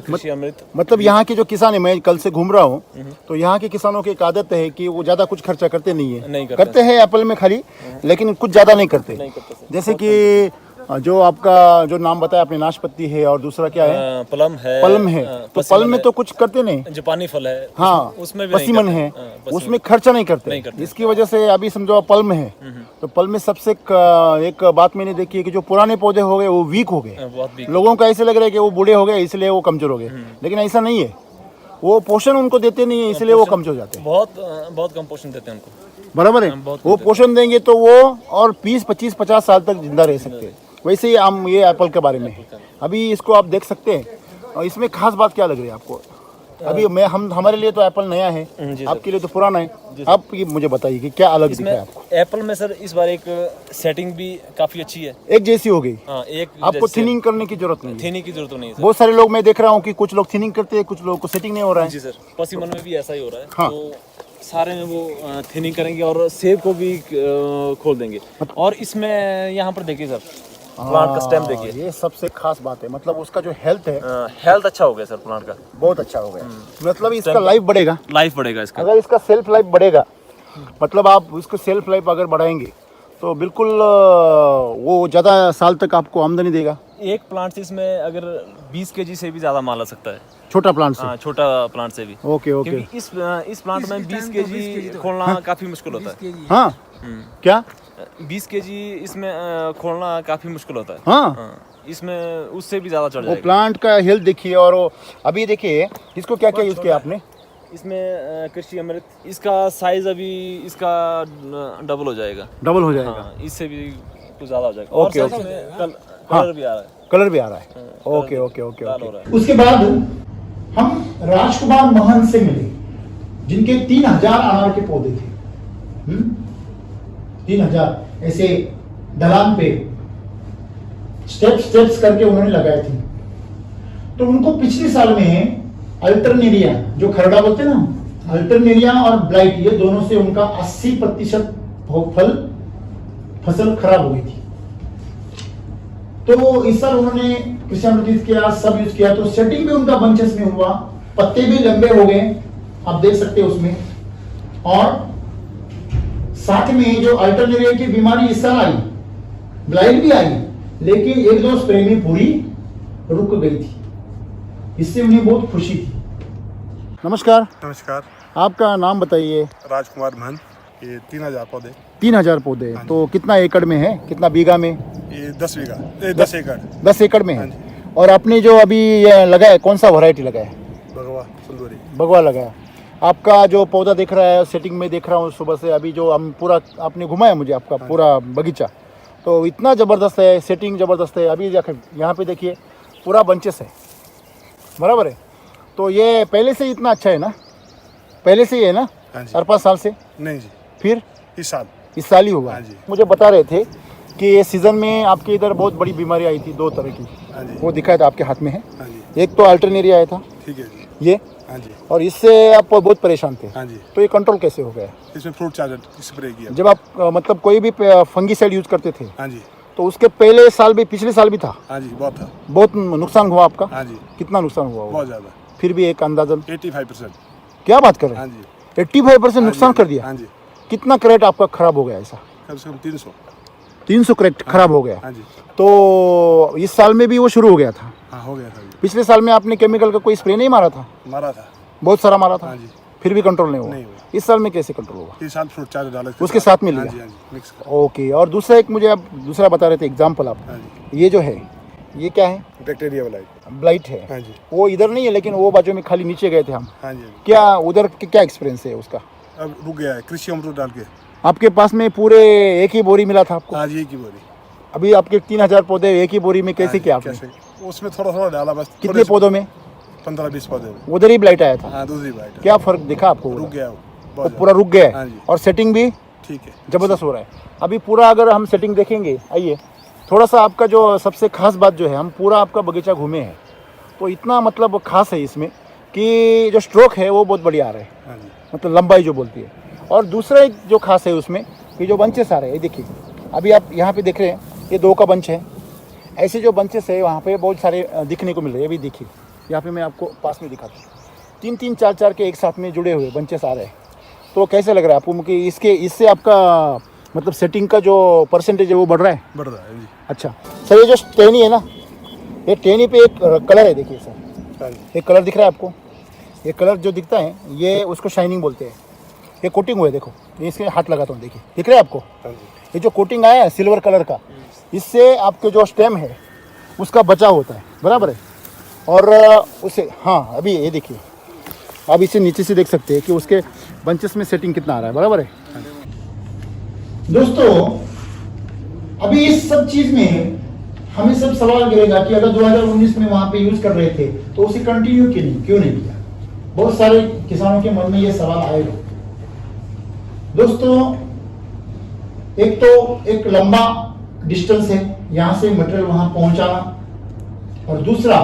[SPEAKER 5] कृषि अमृत।
[SPEAKER 1] मतलब यहाँ के जो किसान है, मैं कल से घूम रहा हूँ, तो यहाँ के किसानों की एक आदत है कि वो ज़्यादा कुछ खर्चा करते नहीं है,
[SPEAKER 5] नहीं
[SPEAKER 1] करते हैं एप्पल में खाली, लेकिन कुछ ज़्यादा नहीं करते। जैसे कि जो आपका जो नाम बताया आपने, नाशपाती है और दूसरा क्या है,
[SPEAKER 5] प्लम है।
[SPEAKER 1] पलम है, तो पलम में तो कुछ करते नहीं,
[SPEAKER 5] जापानी फल है।
[SPEAKER 1] हाँ,
[SPEAKER 5] उसमें भी
[SPEAKER 1] पसीमन है, उसमें खर्चा नहीं करते। इसकी वजह से अभी समझो पल्म है, तो पल्म में सबसे एक बात मैंने देखी है कि जो पुराने पौधे हो गए वो वीक हो गए।
[SPEAKER 5] बहुत वीक।
[SPEAKER 1] लोगों को ऐसे लग रहा है कि वो बूढ़े हो गए इसलिए वो कमजोर हो गए, लेकिन ऐसा नहीं है, वो पोषण उनको देते नहीं है इसलिए वो कमजोर जाते हैं।
[SPEAKER 5] बहुत कम पोषण देते हैं उनको।
[SPEAKER 1] बराबर है, वो पोषण देंगे तो वो और 20, 25, 50 साल तक जिंदा रह सकते हैं। वैसे ही हम ये एप्पल के बारे में है, अभी इसको आप देख सकते हैं। और इसमें खास बात क्या लग रही है आपको? अभी हमारे लिए तो एप्पल नया है, आपके लिए तो पुराना है, आप ये मुझे बताइए कि क्या अलग दिख रहा है आपको?
[SPEAKER 5] एप्पल में सर इस बार एक सेटिंग भी काफी अच्छी है,
[SPEAKER 1] एक जैसी हो गई।
[SPEAKER 5] हाँ, एक
[SPEAKER 1] आपको थिनिंग करने की जरूरत नहीं है।
[SPEAKER 5] थिनिंग की जरूरत नहीं है सर।
[SPEAKER 1] बहुत सारे लोग मैं देख रहा हूँ कि कुछ लोग थिनिंग करते हैं, कुछ लोगों को सेटिंग नहीं हो रहा है।
[SPEAKER 5] जी सर, पसीमन में भी ऐसा ही हो रहा है।
[SPEAKER 1] हाँ।
[SPEAKER 5] तो सारे में वो थिनिंग करेंगे और सेब को भी खोल देंगे। और इसमें यहाँ पर देखिए सर, प्लांट का स्टेम देखिए,
[SPEAKER 1] ये सबसे खास बात है, मतलब उसका जो हेल्थ है
[SPEAKER 5] हेल्थ अच्छा हो गया सर प्लांट का,
[SPEAKER 1] बहुत अच्छा हो गया। मतलब इसका लाइफ बढ़ेगा,
[SPEAKER 5] लाइफ बढ़ेगा इसका।
[SPEAKER 1] अगर इसका सेल्फ लाइफ बढ़ेगा, मतलब आप उसको सेल्फ लाइफ अगर बढ़ाएंगे तो बिल्कुल वो ज़्यादा साल तक आपको आमदनी देगा।
[SPEAKER 5] एक प्लांट से इसमें अगर 20 kg से भी ज़्यादा माल आ सकता है,
[SPEAKER 1] छोटा प्लांट से।
[SPEAKER 5] हाँ, छोटा प्लांट से भी।
[SPEAKER 1] Okay okay.
[SPEAKER 5] क्योंकि इस प्लांट में 20 kg खोलना काफ़ी मुश्किल होता है।
[SPEAKER 1] हाँ, क्या
[SPEAKER 5] 20 kg इसमें खोलना काफ़ी मुश्किल होता है।
[SPEAKER 1] हाँ,
[SPEAKER 5] इसमें उससे भी ज़्यादा चढ़
[SPEAKER 1] वो
[SPEAKER 5] जाएगा।
[SPEAKER 1] प्लांट का हेल्थ देखिए। और अभी देखिए इसको क्या क्या यूज़ किया आपने?
[SPEAKER 5] इसमें कृषि अमृत, इसका साइज अभी इसका डबल हो जाएगा।
[SPEAKER 1] डबल हो जाएगा।
[SPEAKER 5] हाँ, इससे भी कुछ ज़्यादा हो जाएगा। और
[SPEAKER 1] ओके,
[SPEAKER 5] साथ
[SPEAKER 1] ओके।
[SPEAKER 5] में कलर भी आ रहा है।
[SPEAKER 1] कलर भी आ रहा है। ओके ओके ओके
[SPEAKER 5] लाल हो
[SPEAKER 1] ओके।
[SPEAKER 5] रहा है।
[SPEAKER 1] उसके बाद हम राजकुमार महंत से मिले, जिनके 3000 अनार के पौधे थे। 3000 ऐसे ढलान पे स्टेप्स करके उन्होंने लगाए थे। तो उनको पिछले साल में अल्टरनेरिया, जो खरड़ा बोलते हैं ना, अल्टरनेरिया और ब्लाइट, ये दोनों से उनका 80% फसल खराब हो गई थी। तो इस साल उन्होंने कृषि अमृत यूज किया, सब यूज किया, तो सेटिंग भी उनका बंचेस में हुआ, पत्ते भी लंबे हो गए, आप देख सकते हैं उसमें। और साथ में जो अल्टरनेरिया की बीमारी इस साल आई, ब्लाइट भी आई, लेकिन 1-2 स्प्रे में पूरी रुक गई थी। इससे उन्हें बहुत खुशी थी। नमस्कार,
[SPEAKER 7] नमस्कार,
[SPEAKER 1] आपका नाम बताइए।
[SPEAKER 7] राजकुमार महंत। ये 3000 पौधे।
[SPEAKER 1] 3000 पौधे, तो कितना एकड़ में है, कितना बीघा में?
[SPEAKER 7] ये 10 बीघा, 10 एकड़।
[SPEAKER 1] 10 एकड़ में
[SPEAKER 7] हाँ
[SPEAKER 1] है।
[SPEAKER 7] जी।
[SPEAKER 1] और आपने जो अभी ये लगाया, कौन सा वैरायटी लगाया?
[SPEAKER 7] भगवा सुंदरी।
[SPEAKER 1] भगवा लगाया। आपका जो पौधा देख रहा है, सेटिंग में देख रहा हूँ सुबह से, अभी जो हम पूरा आपने घुमाया मुझे आपका पूरा बगीचा, तो इतना ज़बरदस्त है, सेटिंग ज़बरदस्त है। अभी यहाँ पे देखिए पूरा बंचेस है, बराबर है। तो ये पहले से ही इतना अच्छा है ना? पहले से ही है ना?
[SPEAKER 7] हाँ जी।
[SPEAKER 1] 4-5 साल से?
[SPEAKER 7] नहीं जी,
[SPEAKER 1] फिर
[SPEAKER 7] इस साल।
[SPEAKER 1] इस साल ही हुआ।
[SPEAKER 7] हाँ जी।
[SPEAKER 1] मुझे बता रहे थे कि ये सीज़न में आपके इधर बहुत बड़ी बीमारी आई थी, 2 तरह की।
[SPEAKER 7] हाँ जी।
[SPEAKER 1] वो दिखाया था आपके हाथ में है।
[SPEAKER 7] हाँ जी।
[SPEAKER 1] एक तो अल्टरनेरिया आया था,
[SPEAKER 7] ठीक है जी।
[SPEAKER 1] ये,
[SPEAKER 7] हाँ जी।
[SPEAKER 1] और इससे आप बहुत परेशान थे।
[SPEAKER 7] हाँ जी।
[SPEAKER 1] तो ये कंट्रोल कैसे हो गया?
[SPEAKER 7] इसमें फ्रूट चार्जर स्प्रे किया।
[SPEAKER 1] जब आप मतलब कोई भी फंगीसाइड यूज करते थे,
[SPEAKER 7] हाँ जी।
[SPEAKER 1] तो उसके पहले साल भी, पिछले साल भी था,
[SPEAKER 7] हाँ जी, बहुत था।
[SPEAKER 1] बहुत नुकसान हुआ आपका?
[SPEAKER 7] हाँ जी,
[SPEAKER 1] कितना नुकसान हुआ होगा?
[SPEAKER 7] बहुत ज़्यादा।
[SPEAKER 1] फिर भी एक अंदाजन?
[SPEAKER 7] 85%।
[SPEAKER 1] क्या बात कर रहे
[SPEAKER 7] हाँ
[SPEAKER 1] हैं?
[SPEAKER 7] जी।
[SPEAKER 1] 85% नुकसान कर दिया?
[SPEAKER 7] हाँ जी,
[SPEAKER 1] कितना क्रेट आपका खराब हो गया ऐसा?
[SPEAKER 7] कम से कम 300।
[SPEAKER 1] 300 क्रेट खराब हो गया।
[SPEAKER 7] हाँ जी।
[SPEAKER 1] तो इस साल में भी वो शुरू हो गया था?
[SPEAKER 7] हाँ, हो गया था जी।
[SPEAKER 1] पिछले साल में आपने केमिकल का कोई स्प्रे नहीं मारा था?
[SPEAKER 7] मारा था।
[SPEAKER 1] बहुत सारा मारा था?
[SPEAKER 7] हाँ जी।
[SPEAKER 1] फिर भी कंट्रोल नहीं हुआ?
[SPEAKER 7] नहीं हुआ।
[SPEAKER 1] इस साल में कैसे कंट्रोल होगा?
[SPEAKER 7] इस साल फ्रूट चार्जर डाला
[SPEAKER 1] उसके साथ में
[SPEAKER 7] हाँ
[SPEAKER 1] लिया?
[SPEAKER 7] जी, हाँ जी, मिक्स कर।
[SPEAKER 1] ओके। और दूसरा एक मुझे आप दूसरा बता रहे थे एग्जाम्पल आप,
[SPEAKER 7] हाँ जी।
[SPEAKER 1] ये जो है, ये क्या है?
[SPEAKER 7] बैक्टीरिया वाला।
[SPEAKER 1] ब्लाइट है।
[SPEAKER 7] हाँ जी।
[SPEAKER 1] वो इधर नहीं है, लेकिन वो बाजू में खाली नीचे गए थे हम।
[SPEAKER 7] हाँ जी, हाँ जी।
[SPEAKER 1] क्या उधर क्या एक्सपीरियंस है उसका?
[SPEAKER 7] अब रुक गया है, कृषि अमृत डाल के।
[SPEAKER 1] आपके पास में पूरे एक ही बोरी मिला था आपको?
[SPEAKER 7] आज ये की बोरी।
[SPEAKER 1] अभी आपके 3000 पौधे एक ही बोरी में कैसे
[SPEAKER 7] हाँ जी,
[SPEAKER 1] किया आपने?
[SPEAKER 7] कैसे? उसमें थोड़ा थोड़ा डाला बस।
[SPEAKER 1] कितने पौधों में?
[SPEAKER 7] 15-20 पौधे।
[SPEAKER 1] उधर ही ब्लाइट आया था?
[SPEAKER 7] हाँ, दूसरी बाइट।
[SPEAKER 1] क्या फर्क दिखा आपको?
[SPEAKER 7] रुक गया वो
[SPEAKER 1] तो
[SPEAKER 7] बहुत
[SPEAKER 1] पूरा रुक गया
[SPEAKER 7] हाँ
[SPEAKER 1] है।
[SPEAKER 7] जी।
[SPEAKER 1] और सेटिंग भी
[SPEAKER 7] ठीक है,
[SPEAKER 1] जबरदस्त हो रहा है। अभी पूरा अगर हम सेटिंग देखेंगे, आइए थोड़ा सा, आपका जो सबसे खास बात जो है, हम पूरा आपका बगीचा घूमे हैं, तो इतना मतलब खास है इसमें कि जो स्ट्रोक है वो बहुत बढ़िया आ रहा है,
[SPEAKER 7] हाँ जी।
[SPEAKER 1] मतलब लंबाई जो बोलती है। और दूसरा एक जो खास है उसमें ये जो बंचेस आ रहे हैं, ये देखिए अभी आप यहाँ पे देख रहे हैं, ये 2 का बंच है। ऐसे जो बंचेस है वहाँ पे बहुत सारे दिखने को मिल रहे हैं। अभी देखिए यहाँ पे मैं आपको पास में दिखाता हूँ, 3-3 4-4 के एक साथ में जुड़े हुए बंचेस आ रहे हैं। तो कैसे लग रहा है आपको कि इससे आपका मतलब सेटिंग का जो परसेंटेज है वो बढ़ रहा है?
[SPEAKER 7] बढ़ रहा है जी।
[SPEAKER 1] अच्छा सर, ये जो टहनी है ना, ये टहनी पे एक कलर है, देखिए सर, एक कलर दिख रहा है आपको? ये कलर जो दिखता है ये उसको शाइनिंग बोलते हैं। ये कोटिंग हुआ है, देखो ये इसके हाथ लगाता हूँ, देखिए दिख रहा है आपको? ये जो कोटिंग आया है सिल्वर कलर का, इससे आपके जो स्टेम है उसका बचाव होता है, बराबर है। और उसे हाँ अभी ये देखिए, आप इसे नीचे से देख सकते हैं कि उसके बंचेस में सेटिंग कितना आ रहा है, बराबर है दोस्तों। अभी इस सब चीज में हमें सब सवाल गिरेगा कि अगर 2019 में वहां पे यूज कर रहे थे तो उसे कंटिन्यू क्यों नहीं किया? बहुत सारे किसानों के मन में ये सवाल आएगा दोस्तों। एक तो एक लंबा डिस्टेंस है यहां से मटेरियल वहां पहुंचाना, और दूसरा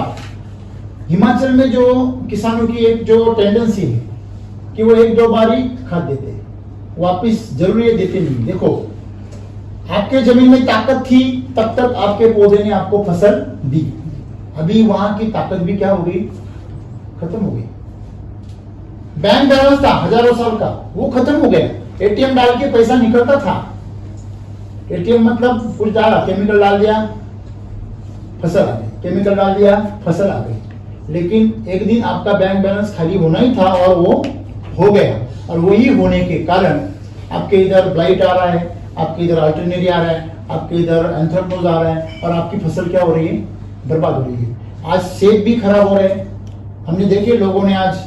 [SPEAKER 1] हिमाचल में जो किसानों की एक जो टेंडेंसी है कि वो 1-2 बार ही खाद देते हैं, वापिस जरूरी है देते नहीं। देखो आपके जमीन में ताकत थी तब तक आपके पौधे ने आपको फसल दी, अभी वहां की ताकत भी क्या हो गई? खत्म हो गई। बैंक बैलेंस था हजारों साल का, वो खत्म हो गया। एटीएम डाल के पैसा निकलता था, एटीएम मतलब कुछ डाला, केमिकल डाल दिया फसल आ गई, केमिकल डाल दिया फसल आ गई। लेकिन एक दिन आपका बैंक बैलेंस खाली होना ही था और वो हो गया, और वही होने के कारण आपके इधर ब्लाइट आ रहा है, आपके इधर अल्टरनेरिया आ रहा है, आपके इधर एंथ्रेक्नोज आ रहा है, और आपकी फसल क्या हो रही है? बर्बाद हो रही है। आज सेब भी खराब हो रहे हैं, हमने देखे लोगों ने आज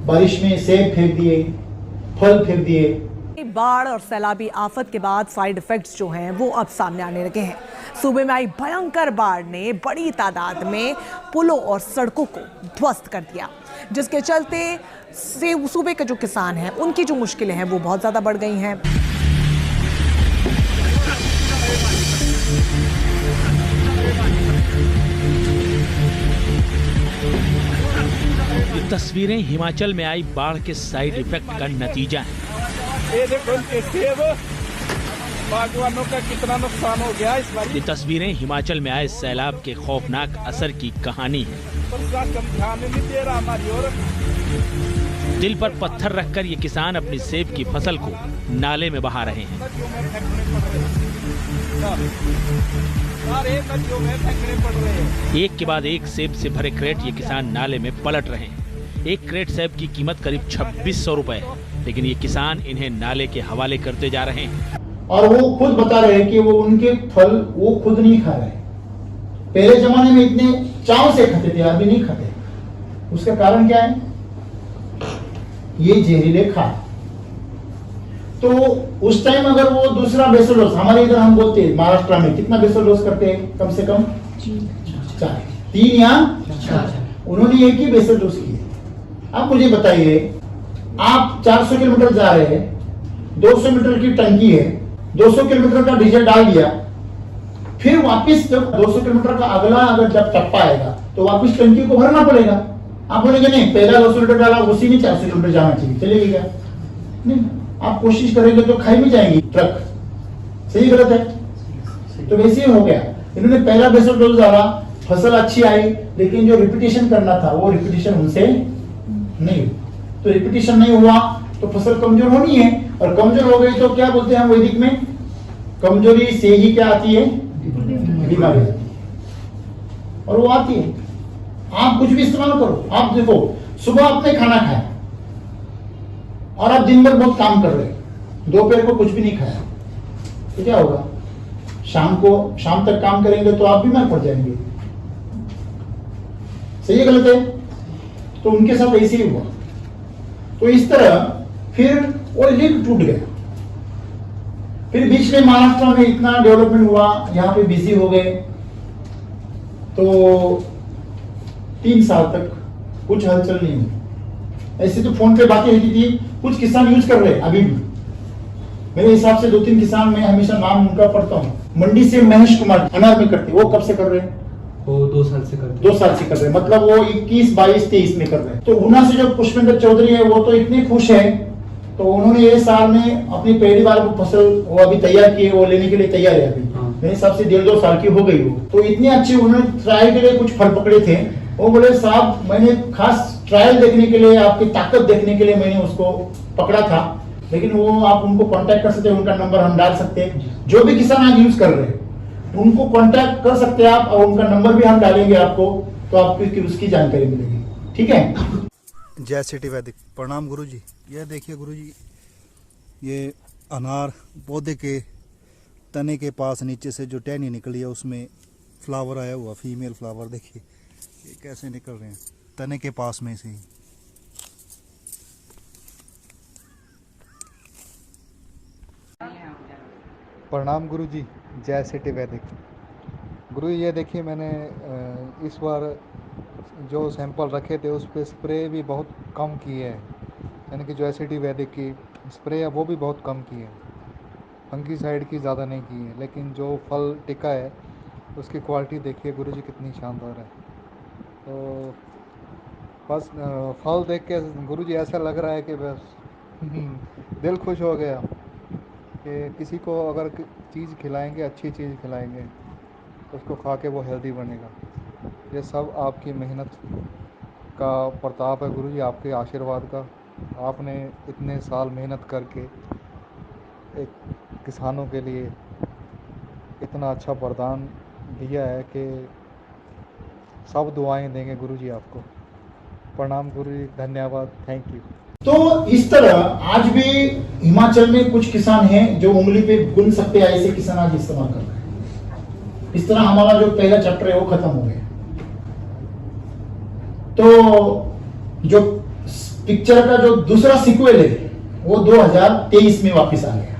[SPEAKER 1] बारिश में सेब फेंक दिए, फल फेंक दिए।
[SPEAKER 8] बाढ़ और सैलाबी आफत के बाद साइड इफेक्ट्स जो हैं वो अब सामने आने लगे हैं। सूबे में आई भयंकर बाढ़ ने बड़ी तादाद में पुलों और सड़कों को ध्वस्त कर दिया, जिसके चलते सूबे के जो किसान हैं उनकी जो मुश्किलें हैं वो बहुत ज्यादा बढ़ गई हैं।
[SPEAKER 9] ये तस्वीरें हिमाचल में आई बाढ़ के साइड इफेक्ट का नतीजा है।
[SPEAKER 10] ये देखो सेब बागवानों का कितना नुकसान हो गया इस बार।
[SPEAKER 9] ये तस्वीरें हिमाचल में आए सैलाब के खौफनाक असर की कहानी है।
[SPEAKER 10] ध्यान नहीं दे रहा हमारी ओर।
[SPEAKER 9] दिल पर पत्थर रखकर ये किसान अपनी सेब की फसल को नाले में बहा रहे हैं। एक के बाद एक सेब से भरे क्रेट ये किसान नाले में पलट रहे हैं। एक क्रेट सेब की कीमत करीब 2600 रुपए है, लेकिन ये किसान इन्हें नाले के हवाले करते जा रहे हैं।
[SPEAKER 1] और वो खुद बता रहे हैं कि वो उनके फल वो खुद नहीं खा रहे। पहले जमाने में इतने चाव से खाते थे, अभी नहीं खाते। उसका कारण क्या है? ये जहरीले खाद। तो उस टाइम अगर वो दूसरा बेसोडोज, हमारे इधर हम बोलते हैं महाराष्ट्र में कितना बेसोडोज करते हैं? कम से कम 4, 3 या 4। उन्होंने एक ही बेसोडोज किया। आप मुझे बताइए, आप 400 किलोमीटर जा रहे हैं, 200 मीटर की टंकी है, 200 किलोमीटर का डीजल डाल दिया, फिर वापस जब 200 किलोमीटर का अगला अगर जब टप्पा आएगा तो वापस टंकी को भरना पड़ेगा। आप बोलेंगे नहीं, पहला 200 लीटर डाला उसी में 400 किलोमीटर जाना चाहिए, चलेगी क्या? नहीं, आप कोशिश करेंगे तो खाई में जाएंगी ट्रक। सही गलत है? तो वैसे ही हो गया। इन्होंने पहला बेसल डोज डाला, फसल अच्छी आई, लेकिन जो रिपीटेशन करना था वो रिपीटेशन उनसे नहीं हुआ। तो रिपीटेशन नहीं हुआ तो फसल कमजोर होनी है, और कमजोर हो गई तो क्या बोलते हैं हम वैदिक में? कमजोरी से ही क्या आती है? बीमारी आती है, और वो आती है। आप कुछ भी इस्तेमाल करो, आप देखो सुबह आपने खाना खाया और आप दिन भर बहुत काम कर रहे हैं, दोपहर को कुछ भी नहीं खाया, तो क्या होगा? शाम तक काम करेंगे तो आप बीमार पड़ जाएंगे। सही है गलत है? तो उनके साथ ऐसे ही हुआ। तो इस तरह फिर वो लिंक टूट गया। फिर बीच में महाराष्ट्र में इतना डेवलपमेंट हुआ, यहाँ पे बिजी हो गए, तो 3 साल तक कुछ हलचल नहीं हुई। ऐसे तो फोन पे बातें होती थी, कुछ किसान यूज कर रहे हैं अभी भी। मेरे हिसाब से 2-3 किसान मैं हमेशा नाम उनका पढ़ता हूँ। मंडी से महेश कुमार अनार में करते, वो कब से कर रहे हैं?
[SPEAKER 11] वो 2 साल से करते।
[SPEAKER 1] 2 साल से कर रहे हैं, मतलब वो 21, 22, 23 में कर रहे हैं। तो ऊना से जो पुष्पेंद्र चौधरी है वो तो इतने खुश है तो उन्होंने ये साल में अपनी पहली बार वो फसल वो अभी तैयार किए, वो लेने के लिए तैयार है अभी। मेरे हिसाब से 1.5-2 साल की हो गई वो। तो इतनी अच्छी उन्होंने ट्रायल के लिए कुछ फल पकड़े थे। वो बोले साहब मैंने खास ट्रायल देखने के लिए, आपकी ताकत देखने के लिए मैंने उसको पकड़ा था। लेकिन वो आप उनको कांटेक्ट कर सकते हैं, उनका नंबर हम डाल सकते हैं। जो भी किसान आज यूज कर रहे हैं उनको कांटेक्ट कर सकते हैं आप, और उनका नंबर भी हम डालेंगे आपको, तो आपको उसकी जानकारी मिलेगी। ठीक है।
[SPEAKER 11] जय सिटी वैदिक। प्रणाम गुरुजी। यह देखिए गुरुजी, ये अनार पौधे के तने के पास नीचे से जो टहनी निकली है उसमें फ्लावर आया हुआ, फीमेल फ्लावर। देखिए ये कैसे निकल रहे हैं तने के पास में से ही। प्रणाम गुरुजी। जय सिटी वैदिक। गुरु ये देखिए, मैंने इस बार जो सैंपल रखे थे उस पर स्प्रे भी बहुत कम की है, यानी कि जो एसिटी वैदिक की स्प्रे है वो भी बहुत कम की है, फंगीसाइड की ज़्यादा नहीं की है। लेकिन जो फल टिका है उसकी क्वालिटी देखिए गुरुजी कितनी शानदार है। तो बस फल देख के गुरुजी ऐसा लग रहा है कि बस दिल खुश हो गया कि किसी को अगर चीज़ खिलाएंगे, अच्छी चीज़ खिलाएंगे, उसको खा के वो हेल्दी बनेगा। ये सब आपकी मेहनत का प्रताप है गुरुजी, आपके आशीर्वाद का। आपने इतने साल मेहनत करके एक किसानों के लिए इतना अच्छा वरदान दिया है कि सब दुआएं देंगे गुरुजी आपको। प्रणाम गुरुजी, धन्यवाद, थैंक यू।
[SPEAKER 1] तो इस तरह आज भी हिमाचल में कुछ किसान हैं जो उंगली पे गुन सकते हैं, ऐसे किसान आज इस्तेमाल कर रहे हैं। इस तरह हमारा जो पहला चैप्टर है वो खत्म हो गया। तो जो पिक्चर का जो दूसरा सीक्वल है वो 2023 में वापस आ गया।